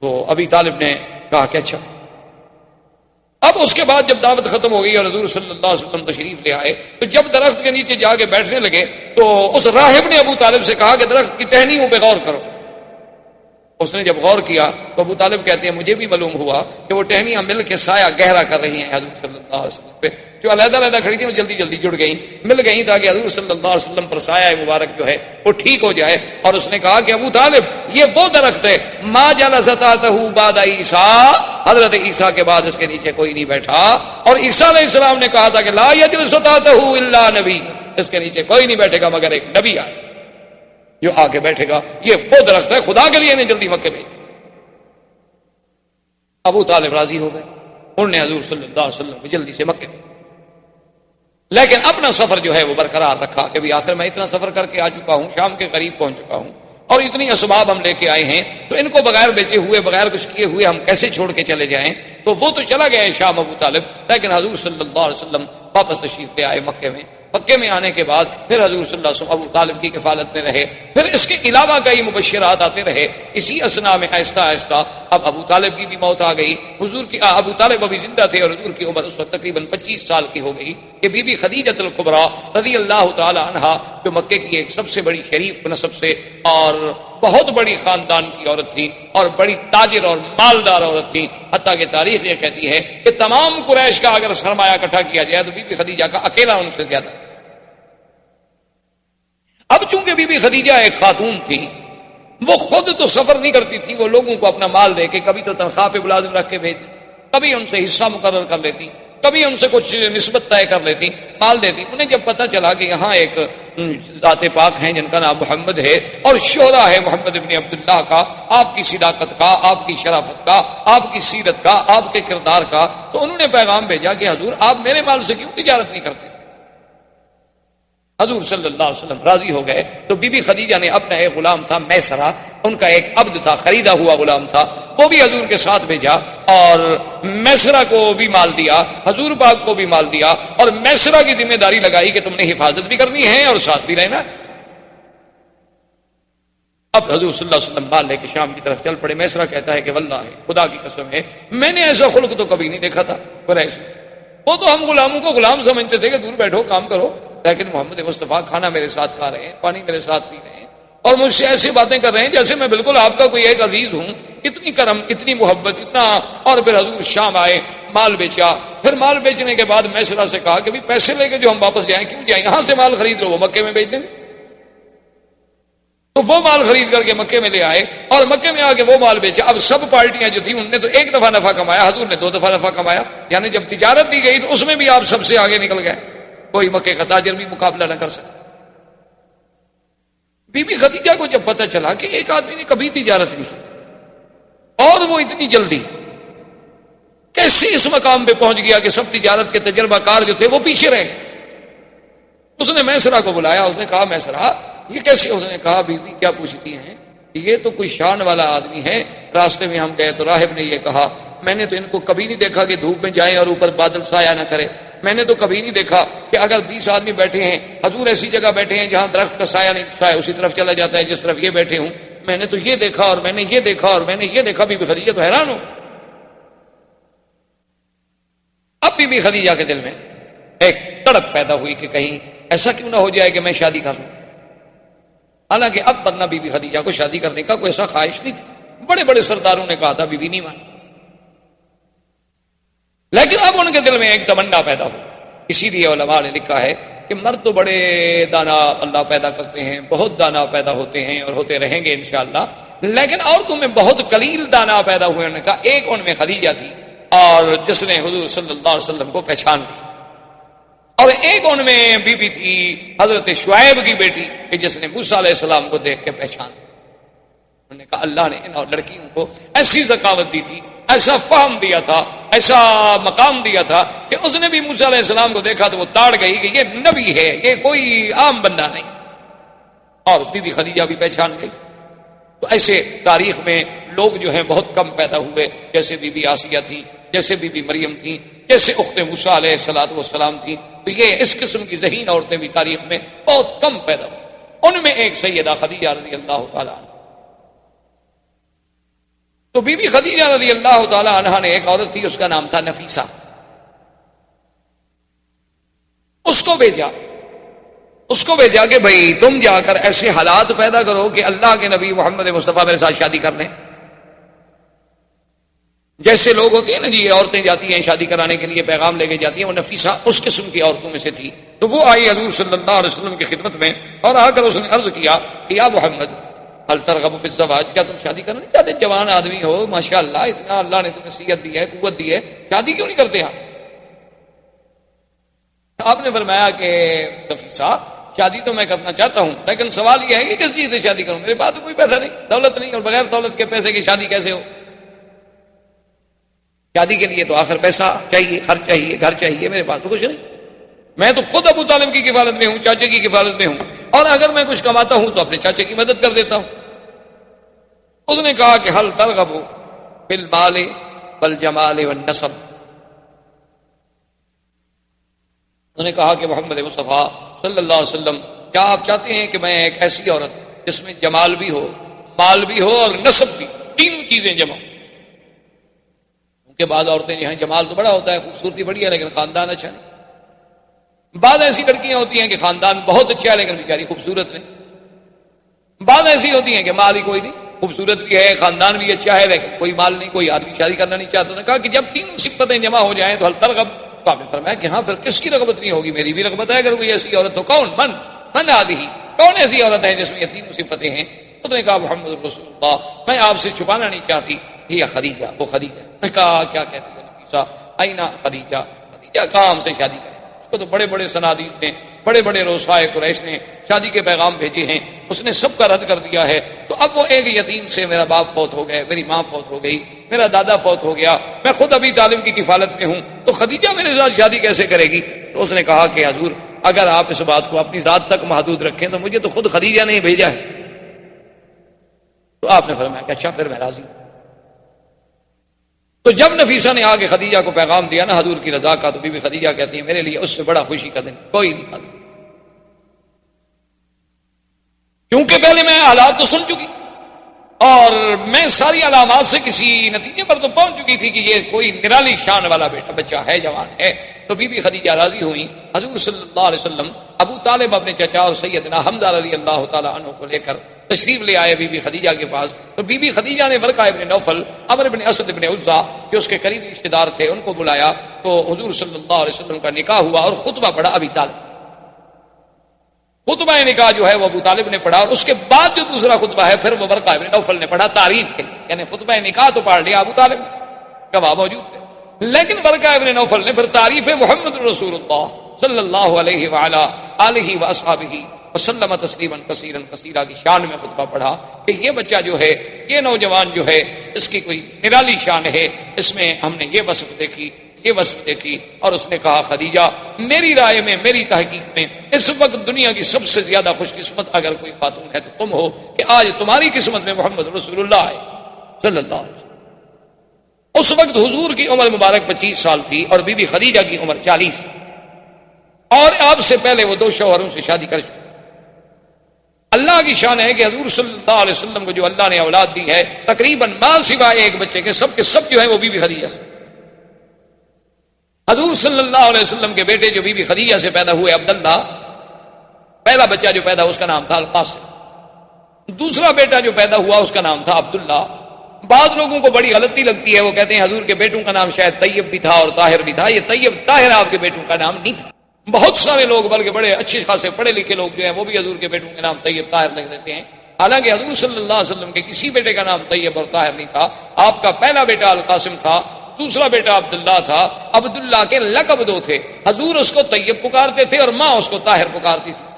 تو ابی طالب نے کہا کہ اچھا۔ اب اس کے بعد جب دعوت ختم ہو گئی اور حضور صلی اللہ علیہ وسلم تشریف لے آئے تو جب درخت کے نیچے جا کے بیٹھنے لگے تو اس راہب نے ابو طالب سے کہا کہ درخت کی ٹہنیوں پہ غور کرو۔ اس نے جب غور کیا تو ابو طالب کہتے ہیں مجھے بھی معلوم ہوا کہ وہ ٹہنیاں مل کے سایہ گہرا کر رہی ہیں حضور صلی اللہ علیہ وسلم پہ. جو علیحدہ علیحدہ کھڑی تھیں وہ جلدی جلدی جڑ گئیں، مل گئیں تاکہ حضور صلی اللہ علیہ وسلم پر سایہ مبارک جو ہے وہ ٹھیک ہو جائے. اور اس نے کہا کہ ابو طالب یہ وہ درخت ہے ما جلس تحتہ بعد عیسیٰ، حضرت عیسیٰ کے بعد اس کے نیچے کوئی نہیں بیٹھا. اور عیسیٰ علیہ السلام نے کہا تھا کہ لا یجلس تحتہ الا نبی، اس کے نیچے کوئی نہیں بیٹھے گا مگر ایک نبی آئے جو آ کے بیٹھے گا. یہ وہ درخت ہے، خدا کے لیے نے جلدی مکے بھیج. ابو طالب راضی ہو گئے، انہوں نے حضور صلی اللہ علیہ وسلم کو جلدی سے مکے بھیج. لیکن اپنا سفر جو ہے وہ برقرار رکھا کہ بھی آخر میں اتنا سفر کر کے آ چکا ہوں، شام کے قریب پہنچ چکا ہوں اور اتنی اسباب ہم لے کے آئے ہیں، تو ان کو بغیر بیچے ہوئے بغیر کچھ کیے ہوئے ہم کیسے چھوڑ کے چلے جائیں. تو وہ تو چلا گیا شام ابو طالب، لیکن حضور صلی اللہ علیہ وسلم واپس تشریف لے آئے مکے میں. مکے میں آنے کے بعد پھر حضور صلی اللہ علیہ وسلم ابو طالب کی کفالت میں رہے. پھر اس کے علاوہ کئی مبشرات آتے رہے. اسی اسنا میں آہستہ آہستہ اب ابو طالب کی بھی موت آ گئی. حضور کی ابو طالب ابھی زندہ تھے اور حضور کی عمر اس وقت تقریباً 25 سال کی ہو گئی کہ بی بی خدیجہ الکبریٰ رضی اللہ تعالی عنہا جو مکے کی ایک سب سے بڑی شریف نسب سے اور بہت بڑی خاندان کی عورت تھی اور بڑی تاجر اور مالدار عورت تھی. حتیٰ کہ تاریخ یہ کہتی ہے کہ تمام قریش کا اگر سرمایہ اکٹھا کیا جائے تو بی بی خدیجہ کا اکیلا ان سے زیادہ. اب چونکہ بی بی خدیجہ ایک خاتون تھی، وہ خود تو سفر نہیں کرتی تھی، وہ لوگوں کو اپنا مال دے کے کبھی تو تنخواہ پہ ملازم رکھ کے بھیج دیتی، کبھی ان سے حصہ مقرر کر لیتی، کبھی ان سے کچھ نسبت طے کر لیتی، مال دیتی. انہیں جب پتہ چلا کہ یہاں ایک ذات پاک ہیں جن کا نام محمد ہے اور شہرہ ہے محمد ابن عبداللہ کا، آپ کی صداقت کا، آپ کی شرافت کا، آپ کی سیرت کا، آپ کے کردار کا، تو انہوں نے پیغام بھیجا کہ حضور آپ میرے مال سے کیوں تجارت نہیں کرتے. حضور صلی اللہ علیہ وسلم راضی ہو گئے. تو بی بی خدیجہ نے اپنا ایک غلام تھا میسرہ، ان کا ایک عبد تھا، خریدا ہوا غلام تھا، وہ بھی حضور کے ساتھ بھیجا اور میسرہ کو بھی مال دیا، حضور پاک کو بھی مال دیا اور میسرہ کی ذمہ داری لگائی کہ تم نے حفاظت بھی کرنی ہے اور ساتھ بھی رہنا. اب حضور صلی اللہ علیہ وسلم مال لے کے شام کی طرف چل پڑے. میسرہ کہتا ہے کہ واللہ خدا کی قسم ہے میں نے ایسا خلق تو کبھی نہیں دیکھا تھا قریش. وہ تو ہم غلاموں کو غلام سمجھتے تھے کہ دور بیٹھو کام کرو، لیکن محمد مصطفیٰ کھانا میرے ساتھ کھا رہے ہیں، پانی میرے ساتھ پی رہے ہیں اور مجھ سے ایسی باتیں کر رہے ہیں جیسے میں بالکل آپ کا کوئی ایک عزیز ہوں. اتنی کرم، اتنی محبت، اتنا. اور پھر حضور شام آئے، مال بیچا. پھر مال بیچنے کے بعد میسرہ سے کہا کہ بھی پیسے لے کے جو ہم واپس جائیں کیوں جائیں، یہاں سے مال خرید لو، وہ مکے میں بیچ دیں گے. تو وہ مال خرید کر کے مکے میں لے آئے اور مکے میں آ کے وہ مال بیچا. اب سب پارٹیاں جو تھیں ان نے تو ایک دفعہ نفع کمایا، حضور نے 2 دفعہ نفع کمایا. یعنی جب تجارت دی گئی تو اس میں بھی آپ سب سے آگے نکل گئے، کوئی مکے کا تاجر بھی مقابلہ نہ کر سکے. بی بی خدیجہ کو جب پتہ چلا کہ ایک آدمی نے کبھی تجارت نہیں کی اور وہ اتنی جلدی کیسے اس مقام پہ پہنچ گیا کہ سب تجارت کے تجربہ کار جو تھے وہ پیچھے رہ گئے. اس نے میسرہ کو بلایا، اس نے کہا میسرہ یہ کیسے؟ اس نے کہا بی بی کیا پوچھتی ہیں، یہ تو کوئی شان والا آدمی ہے. راستے میں ہم گئے تو راہب نے یہ کہا میں نے تو ان کو کبھی نہیں دیکھا کہ دھوپ میں جائیں اور اوپر بادل سایہ نہ کرے. میں نے تو کبھی نہیں دیکھا کہ اگر 20 آدمی بیٹھے ہیں، حضور ایسی جگہ بیٹھے ہیں جہاں درخت کا سایہ نہیں، سایہ اسی طرف چلا جاتا ہے جس طرف یہ بیٹھے ہوں. میں نے تو یہ دیکھا اور میں نے یہ دیکھا اور میں نے یہ دیکھا. بی بی خدیجہ تو حیران ہو. اب بی بی خدیجہ کے دل میں ایک تڑپ پیدا ہوئی کہ کہیں ایسا کیوں نہ ہو جائے کہ میں شادی کر لوں. حالانکہ اب ورنہ بی بی خدیجہ کو شادی کرنے کا کوئی ایسا خواہش نہیں تھی. بڑے بڑے سرداروں نے کہا تھا، بی بی نہیں مانی. لیکن اب ان کے دل میں ایک تمنا پیدا ہو. اسی لیے علماء نے لکھا ہے کہ مرد تو بڑے دانا اللہ پیدا کرتے ہیں، بہت دانا پیدا ہوتے ہیں اور ہوتے رہیں گے انشاءاللہ، لیکن عورتوں میں بہت قلیل دانا پیدا ہوئے. انہوں نے کہا ایک ان میں خدیجہ تھی اور جس نے حضور صلی اللہ علیہ وسلم کو پہچان لی، اور ایک ان میں بی بی تھی حضرت شعیب کی بیٹی کہ جس نے موسیٰ علیہ السلام کو دیکھ کے پہچان لی. انہوں نے کہا اللہ نے ان لڑکیوں کو ایسی ذکاوت دی تھی، ایسا فہم دیا تھا، ایسا مقام دیا تھا کہ اس نے بھی موسیٰ علیہ السلام کو دیکھا تو وہ تاڑ گئی کہ یہ نبی ہے، یہ کوئی عام بندہ نہیں. اور بی بی خدیجہ بھی پہچان گئی. تو ایسے تاریخ میں لوگ جو ہیں بہت کم پیدا ہوئے، جیسے بی بی آسیہ تھی، جیسے بی بی مریم تھی، جیسے اخت موسیٰ علیہ السلام تھی. تو یہ اس قسم کی ذہین عورتیں بھی تاریخ میں بہت کم پیدا ہوئی. ان میں ایک سیدہ خدیجہ رضی اللہ تعالیٰ عنہ. تو بی بی خدیجہ رضی اللہ تعالیٰ عنہ نے ایک عورت تھی، اس کا نام تھا نفیسہ. اس کو بھیجا کہ بھائی تم جا کر ایسے حالات پیدا کرو کہ اللہ کے نبی محمد مصطفیٰ میرے ساتھ شادی کر لیں. جیسے لوگ ہوتے ہیں نا جی، عورتیں جاتی ہیں شادی کرانے کے لیے پیغام لے کے جاتی ہیں، وہ نفیسہ اس قسم کی عورتوں میں سے تھی. تو وہ آئی حضور صلی اللہ علیہ وسلم کی خدمت میں اور آ کر اس نے عرض کیا کہ یا محمد هل ترغب فی الزواج، کیا تم شادی کرنا نہیں چاہتے؟ جوان آدمی ہو ماشاءاللہ، اتنا اللہ نے تمہیں صحت دی ہے، قوت دی ہے، شادی کیوں نہیں کرتے آپ نے فرمایا کہ نفیسہ شادی تو میں کرنا چاہتا ہوں، لیکن سوال یہ ہے کہ کس چیز سے شادی کروں؟ میرے پاس تو کوئی پیسہ نہیں، دولت نہیں، اور بغیر دولت کے پیسے کی شادی کیسے ہو؟ شادی کے لیے تو آخر پیسہ چاہیے، خرچ چاہیے، گھر چاہیے، میرے پاس تو کچھ نہیں. میں تو خود ابو طالب کی کفالت میں ہوں، چاچے کی کفالت میں ہوں، اور اگر میں کچھ کماتا ہوں تو اپنے چاچے کی مدد کر دیتا ہوں. اس نے کہا کہ هل ترغب فی المال والجمال والنسب. انہوں نے کہا کہ محمد مصطفیٰ صلی اللہ علیہ وسلم، کیا آپ چاہتے ہیں کہ میں ایک ایسی عورت جس میں جمال بھی ہو، مال بھی ہو اور نسب بھی، تینوں چیزیں جمع؟ کیونکہ بعض عورتیں جو ہیں جمال تو بڑا ہوتا ہے، خوبصورتی بڑی ہے، لیکن خاندان اچھا نہیں. بعض ایسی لڑکیاں ہوتی ہیں کہ خاندان بہت اچھا ہے لیکن بیچاری خوبصورت نہیں. بعض ایسی ہوتی ہیں کہ مال ہی کوئی نہیں، خوبصورت بھی ہے، خاندان بھی اچھا ہے، لیکن کوئی مال نہیں، کوئی آدمی شادی کرنا نہیں چاہتا. نے کہا کہ جب تینوں صفتیں جمع ہو جائیں تو هل ترغب. تو آپ نے فرمایا کہ ہاں پھر کس کی رغبت نہیں ہوگی، میری بھی رغبت ہے اگر کوئی ایسی عورت ہو. کون؟ من هذه، کون ایسی عورت ہے جس میں یہ تینوں صفتیں ہیں؟ اس نے کہا محمد رسول اللہ، میں آپ سے چھپانا نہیں چاہتی، ہی خدیجہ، وہ خدیجہ. نے کہا کیا کہتی ہے نفیسہ؟ اینا خدیجہ، خدیجہ کام سے شادی کرے. اس کو تو بڑے بڑے صنادید نے، بڑے بڑے رؤسائے قریش نے شادی کے پیغام بھیجے ہیں، اس نے سب کا رد کر دیا ہے. تو اب وہ ایک یتیم سے، میرا باپ فوت ہو گئے، میری ماں فوت ہو گئی، میرا دادا فوت ہو گیا، میں خود ابھی طالب کی کفالت میں ہوں، تو خدیجہ میرے ساتھ شادی کیسے کرے گی؟ تو اس نے کہا کہ حضور اگر آپ اس بات کو اپنی ذات تک محدود رکھیں تو مجھے تو خود خدیجہ نے بھیجا ہے. تو آپ نے فرمایا کہ اچھا پھر میں راضی ہوں. تو جب نفیسہ نے آگے خدیجہ کو پیغام دیا نا حضور کی رضا کا، تو بی بی خدیجہ کہتی ہیں میرے لیے اس سے بڑا خوشی کا دن کوئی نہیں تھا، کیونکہ پہلے میں حالات تو سن چکی اور میں ساری علامات سے کسی نتیجے پر تو پہنچ چکی تھی کہ یہ کوئی نرالی شان والا بچہ ہے، جوان ہے. تو بی بی خدیجہ راضی ہوئی. حضور صلی اللہ علیہ وسلم ابو طالب اپنے چچا اور سیدنا حمزہ رضی اللہ تعالی عنہ کو لے کر تشریف لے آئے بی بی خدیجہ کے پاس. تو بی بی خدیجہ نے ورقہ ابن نوفل، عمرو بن اسد بن عزا جو اس کے قریبی رشتے دار تھے ان کو بلایا. تو حضور صلی اللہ علیہ وسلم کا نکاح ہوا اور خطبہ پڑھا ابی طالب. خطبہ نکاح جو ہے وہ ابو طالب نے پڑھا، اور اس کے بعد جو دوسرا خطبہ ہے پھر وہ ورقہ ابن نوفل نے پڑھا تعریف کے لیے. یعنی خطبہ نکاح تو پڑھ لیا ابو طالب، گواہ موجود تھے، لیکن ورقہ ابن نوفل نے پھر تعریف محمد رسول اللہ صلی اللہ علیہ وعلی آلہ واصحابہ وسلم تسلیما کثیرا کثیرا کی شان میں خطبہ پڑھا کہ یہ بچہ جو ہے، یہ نوجوان جو ہے، اس کی کوئی نرالی شان ہے، اس میں ہم نے یہ وصف دیکھی، یہ وصف دیکھی. اور اس نے کہا خدیجہ میری رائے میں، میری تحقیق میں اس وقت دنیا کی سب سے زیادہ خوش قسمت اگر کوئی خاتون ہے تو تم ہو کہ آج تمہاری قسمت میں محمد رسول اللہ ہے صلی اللہ علیہ وسلم. اس وقت حضور کی عمر مبارک 25 سال تھی اور بی بی خدیجہ کی عمر 40، اور آپ سے پہلے وہ 2 شوہروں سے شادی کر چکے. اللہ کی شان ہے کہ حضور صلی اللہ علیہ وسلم کو جو اللہ نے اولاد دی ہے تقریباً ما سوائے ایک بچے کے سب جو ہے وہ بی بی خدیجہ سے. حضور صلی اللہ علیہ وسلم کے بیٹے جو بی بی خدیجہ سے پیدا ہوئے عبداللہ، پہلا بچہ جو پیدا اس کا نام تھا القاسم، دوسرا بیٹا جو پیدا ہوا اس کا نام تھا عبداللہ. بعض لوگوں کو بڑی غلطی لگتی ہے، وہ کہتے ہیں حضور کے بیٹوں کا نام شاید طیب بھی تھا اور طاہر بھی تھا. یہ طیب طاہر آپ کے بیٹوں کا نام نہیں تھا. بہت سارے لوگ بلکہ بڑے اچھے خاصے پڑھے لکھے لوگ جو ہیں وہ بھی حضور کے بیٹوں کے نام طیب طاہر لکھ دیتے ہیں، حالانکہ حضور صلی اللہ علیہ وسلم کے کسی بیٹے کا نام طیب اور طاہر نہیں تھا. آپ کا پہلا بیٹا القاسم تھا، دوسرا بیٹا عبداللہ تھا. عبداللہ کے لقب 2 تھے، حضور اس کو طیب پکارتے تھے اور ماں اس کو طاہر پکارتی تھی.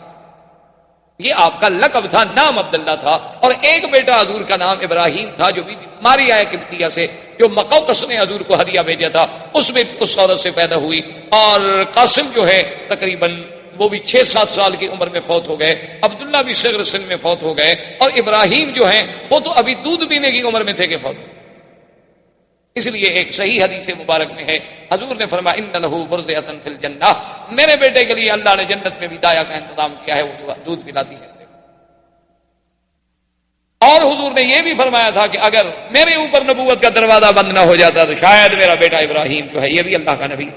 یہ آپ کا لقب تھا، نام عبداللہ تھا. اور ایک بیٹا حضور کا نام ابراہیم تھا جو بی بی ماریا قبطیہ سے، جو مقوقس نے حضور کو ہدیہ بھیجا تھا، اس عورت سے پیدا ہوئی. اور قاسم جو ہے تقریباً وہ بھی 6-7 سال کی عمر میں فوت ہو گئے. عبداللہ بھی صغر سن میں فوت ہو گئے. اور ابراہیم جو ہیں وہ تو ابھی دودھ پینے کی عمر میں تھے کہ فوت ہو. اس لیے ایک صحیح حدیث مبارک میں ہے حضور نے فرمایا ان لہ برزۃ فی الجنہ، میرے بیٹے کے لیے اللہ نے جنت میں بھی دایا کا انتظام کیا ہے، وہ دودھ پلاتی ہے. اور حضور نے یہ بھی فرمایا تھا کہ اگر میرے اوپر نبوت کا دروازہ بند نہ ہو جاتا تو شاید میرا بیٹا ابراہیم جو ہے یہ بھی اللہ کا نبی.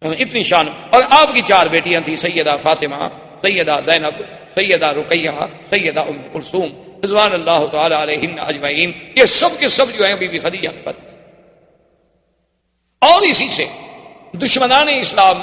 اتنی شان. اور آپ کی 4 بیٹیاں تھیں، سیدہ فاطمہ، سیدہ زینب، سیدہ رقیہ، سیدہ ام کلثوم. رضوان اللہ تعالی علیہن اجمعین، یہ سب کے سب جو ہیں بی بی خدیجہ کے بعد. اور اسی سے دشمنان اسلام،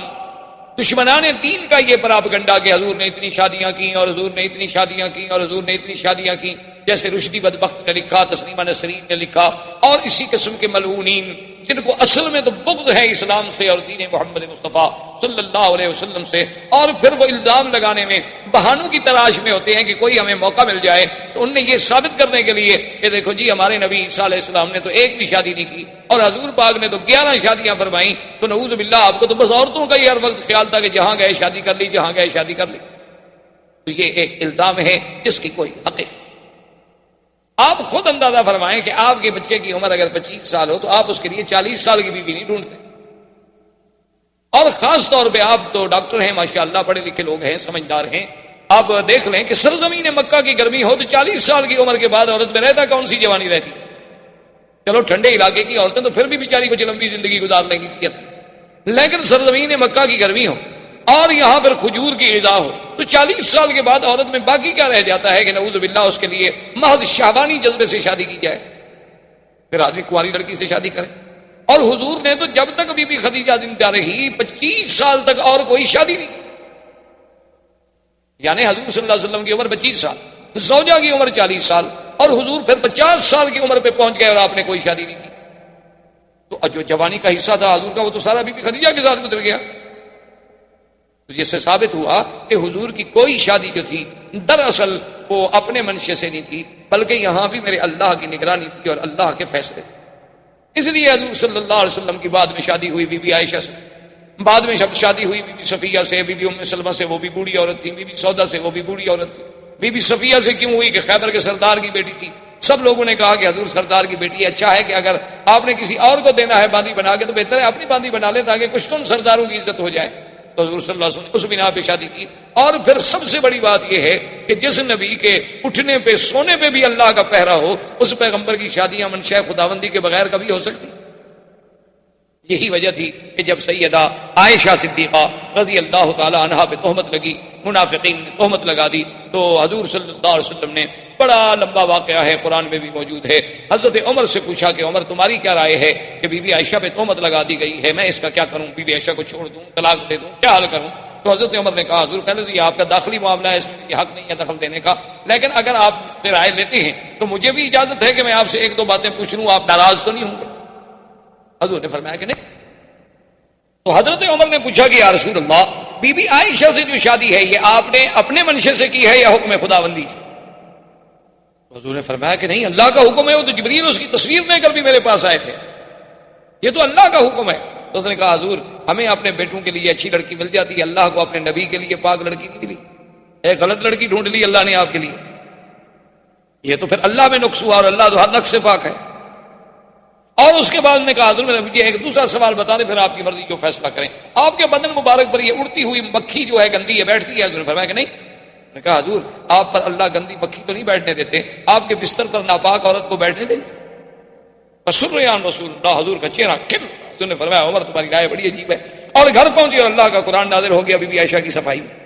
دشمنان دین کا یہ پراپگنڈا کہ حضور نے اتنی شادیاں کی اور حضور نے اتنی شادیاں کی اور حضور نے اتنی شادیاں کی، جیسے رشدی بدبخت نے لکھا، تسلیمہ نسرین نے لکھا، اور اسی قسم کے ملعونین جن کو اصل میں تو بغض ہے اسلام سے اور دین محمد مصطفیٰ صلی اللہ علیہ وسلم سے، اور پھر وہ الزام لگانے میں بہانوں کی تلاش میں ہوتے ہیں کہ کوئی ہمیں موقع مل جائے تو ان نے یہ ثابت کرنے کے لیے کہ دیکھو جی ہمارے نبی عیسیٰ علیہ السلام نے تو ایک بھی شادی نہیں کی اور حضور پاک نے تو 11 شادیاں فرمائیں، تو نعوذ باللہ آپ کو تو بس عورتوں کا ہی ہر وقت خیال تھا کہ جہاں گئے شادی کر لی، جہاں گئے شادی کر لی. تو یہ ایک الزام ہے جس کی کوئی حقیقت. آپ خود اندازہ فرمائیں کہ آپ کے بچے کی عمر اگر 25 سال ہو تو آپ اس کے لیے 40 سال کی بیوی نہیں ڈھونڈتے. اور خاص طور پہ آپ تو ڈاکٹر ہیں ماشاءاللہ، پڑھے لکھے لوگ ہیں، سمجھدار ہیں، آپ دیکھ لیں کہ سرزمین مکہ کی گرمی ہو تو 40 سال کی عمر کے بعد عورت میں رہتا کون سی جوانی رہتی. چلو ٹھنڈے علاقے کی عورتیں تو پھر بھی بیچاری کچھ لمبی زندگی گزار لیں گی صحت کی، لیکن سرزمین مکہ کی گرمی ہو اور یہاں پر کھجور کی غذا ہو تو 40 سال کے بعد عورت میں باقی کیا رہ جاتا ہے کہ نعوذ باللہ اس کے لیے محض شہوانی جذبے سے شادی کی جائے. پھر آدمی کنواری لڑکی سے شادی کرے. اور حضور نے تو جب تک بی بی خدیجہ زندہ رہی 25 سال تک اور کوئی شادی نہیں، یعنی حضور صلی اللہ علیہ وسلم کی عمر 25 سال، زوجہ کی عمر 40 سال، اور حضور پھر 50 سال کی عمر پہ پہنچ گئے اور آپ نے کوئی شادی نہیں کی. تو جو جوانی کا حصہ تھا حضور کا وہ تو سارا بی بی خدیجہ کے ساتھ گزر گیا. تو جس سے ثابت ہوا کہ حضور کی کوئی شادی جو تھی دراصل وہ اپنے منشے سے نہیں تھی، بلکہ یہاں بھی میرے اللہ کی نگرانی تھی اور اللہ کے فیصلے تھے. اس لیے حضور صلی اللہ علیہ وسلم کی بعد میں شادی ہوئی بی بی عائشہ سے، بعد میں شادی ہوئی بی بی صفیہ سے، بی بی ام سلمہ سے، وہ بھی بوڑھی عورت تھی، بی بی سودا سے، وہ بھی بوڑھی عورت تھی. بی بی صفیہ سے کیوں ہوئی کہ خیبر کے سردار کی بیٹی تھی. سب لوگوں نے کہا کہ حضور سردار کی بیٹی ہے، اچھا ہے کہ اگر آپ نے کسی اور کو دینا ہے باندی بنا کے تو بہتر ہے اپنی باندی بنا لے تاکہ کچھ تو ان سرداروں کی عزت ہو جائے. تو حضور صلی اللہ علیہ وسلم نے اس بنا پہ شادی کی. اور پھر سب سے بڑی بات یہ ہے کہ جس نبی کے اٹھنے پہ سونے پہ بھی اللہ کا پہرا ہو، اس پیغمبر کی شادیاں منشاء خداوندی کے بغیر کبھی ہو سکتی. یہی وجہ تھی کہ جب سیدہ عائشہ صدیقہ رضی اللہ تعالی عنہا پہ تہمت لگی، منافقین نے تہمت لگا دی، تو حضور صلی اللہ علیہ وسلم نے بڑا لمبا واقعہ ہے، قرآن میں بھی موجود ہے، حضرت عمر سے پوچھا کہ عمر تمہاری کیا رائے ہے کہ بی بی عائشہ پہ تہمت لگا دی گئی ہے، میں اس کا کیا کروں، بی بی عائشہ کو چھوڑ دوں، طلاق دے دوں، کیا حل کروں؟ تو حضرت عمر نے کہا حضور پہلے تو یہ آپ کا داخلی معاملہ ہے، اس میں حق نہیں ہے دخل دینے کا، لیکن اگر آپ سے رائے لیتے ہیں تو مجھے بھی اجازت ہے کہ میں آپ سے ایک دو باتیں پوچھ لوں، آپ ناراض تو نہیں ہوں گے؟ حضور نے فرمایا کہ نہیں. تو حضرت عمر نے پوچھا کہ یا رسول اللہ، بی بی عائشہ سے جو شادی ہے یہ آپ نے اپنے منشے سے کی ہے یا حکم خداوندی سے؟ حضور نے فرمایا کہ نہیں، اللہ کا حکم ہے، وہ تو جبریل اس کی تصویر لے کر بھی میرے پاس آئے تھے، یہ تو اللہ کا حکم ہے. تو اس نے کہا حضور ہمیں اپنے بیٹوں کے لیے اچھی لڑکی مل جاتی ہے، اللہ کو اپنے نبی کے لیے پاک لڑکی نہیں ملی، ایک غلط لڑکی ڈھونڈ لی اللہ نے آپ کے لیے، یہ تو پھر اللہ میں نقص ہوا اور اللہ تو ہر نقص سے پاک ہے. اور اس کے بعد نے کہا حضور میں مجھے ایک دوسرا سوال بتا دیں، پھر آپ کی مرضی جو فیصلہ کریں، آپ کے بدن مبارک پر یہ اڑتی ہوئی مکھی جو ہے گندی ہے بیٹھتی ہے؟ حضور نے فرمایا کہ نہیں. نے کہا حضور آپ پر اللہ گندی مکھی تو نہیں بیٹھنے دیتے، آپ کے بستر پر ناپاک عورت کو بیٹھنے دیں؟ رسول رسول اللہ، حضور کا چہرہ کھل. حضور نے فرمایا عمر تمہاری رائے بڑی عجیب ہے، اور گھر پہنچی اور اللہ کا قرآن نازل ہو گیا بی بی عائشہ کی صفائی میں.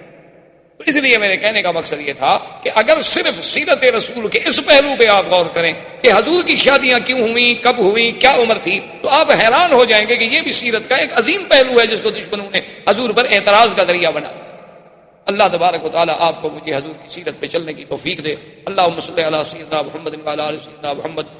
تو اس لیے میرے کہنے کا مقصد یہ تھا کہ اگر صرف سیرت رسول کے اس پہلو پہ آپ غور کریں کہ حضور کی شادیاں کیوں ہوئیں، کب ہوئیں، کیا عمر تھی، تو آپ حیران ہو جائیں گے کہ یہ بھی سیرت کا ایک عظیم پہلو ہے جس کو دشمنوں نے حضور پر اعتراض کا ذریعہ بنا. اللہ تبارک و تعالی آپ کو مجھے حضور کی سیرت پہ چلنے کی توفیق دے. اللہم صلی علی سیدنا محمد وعلی آل سیدنا محمد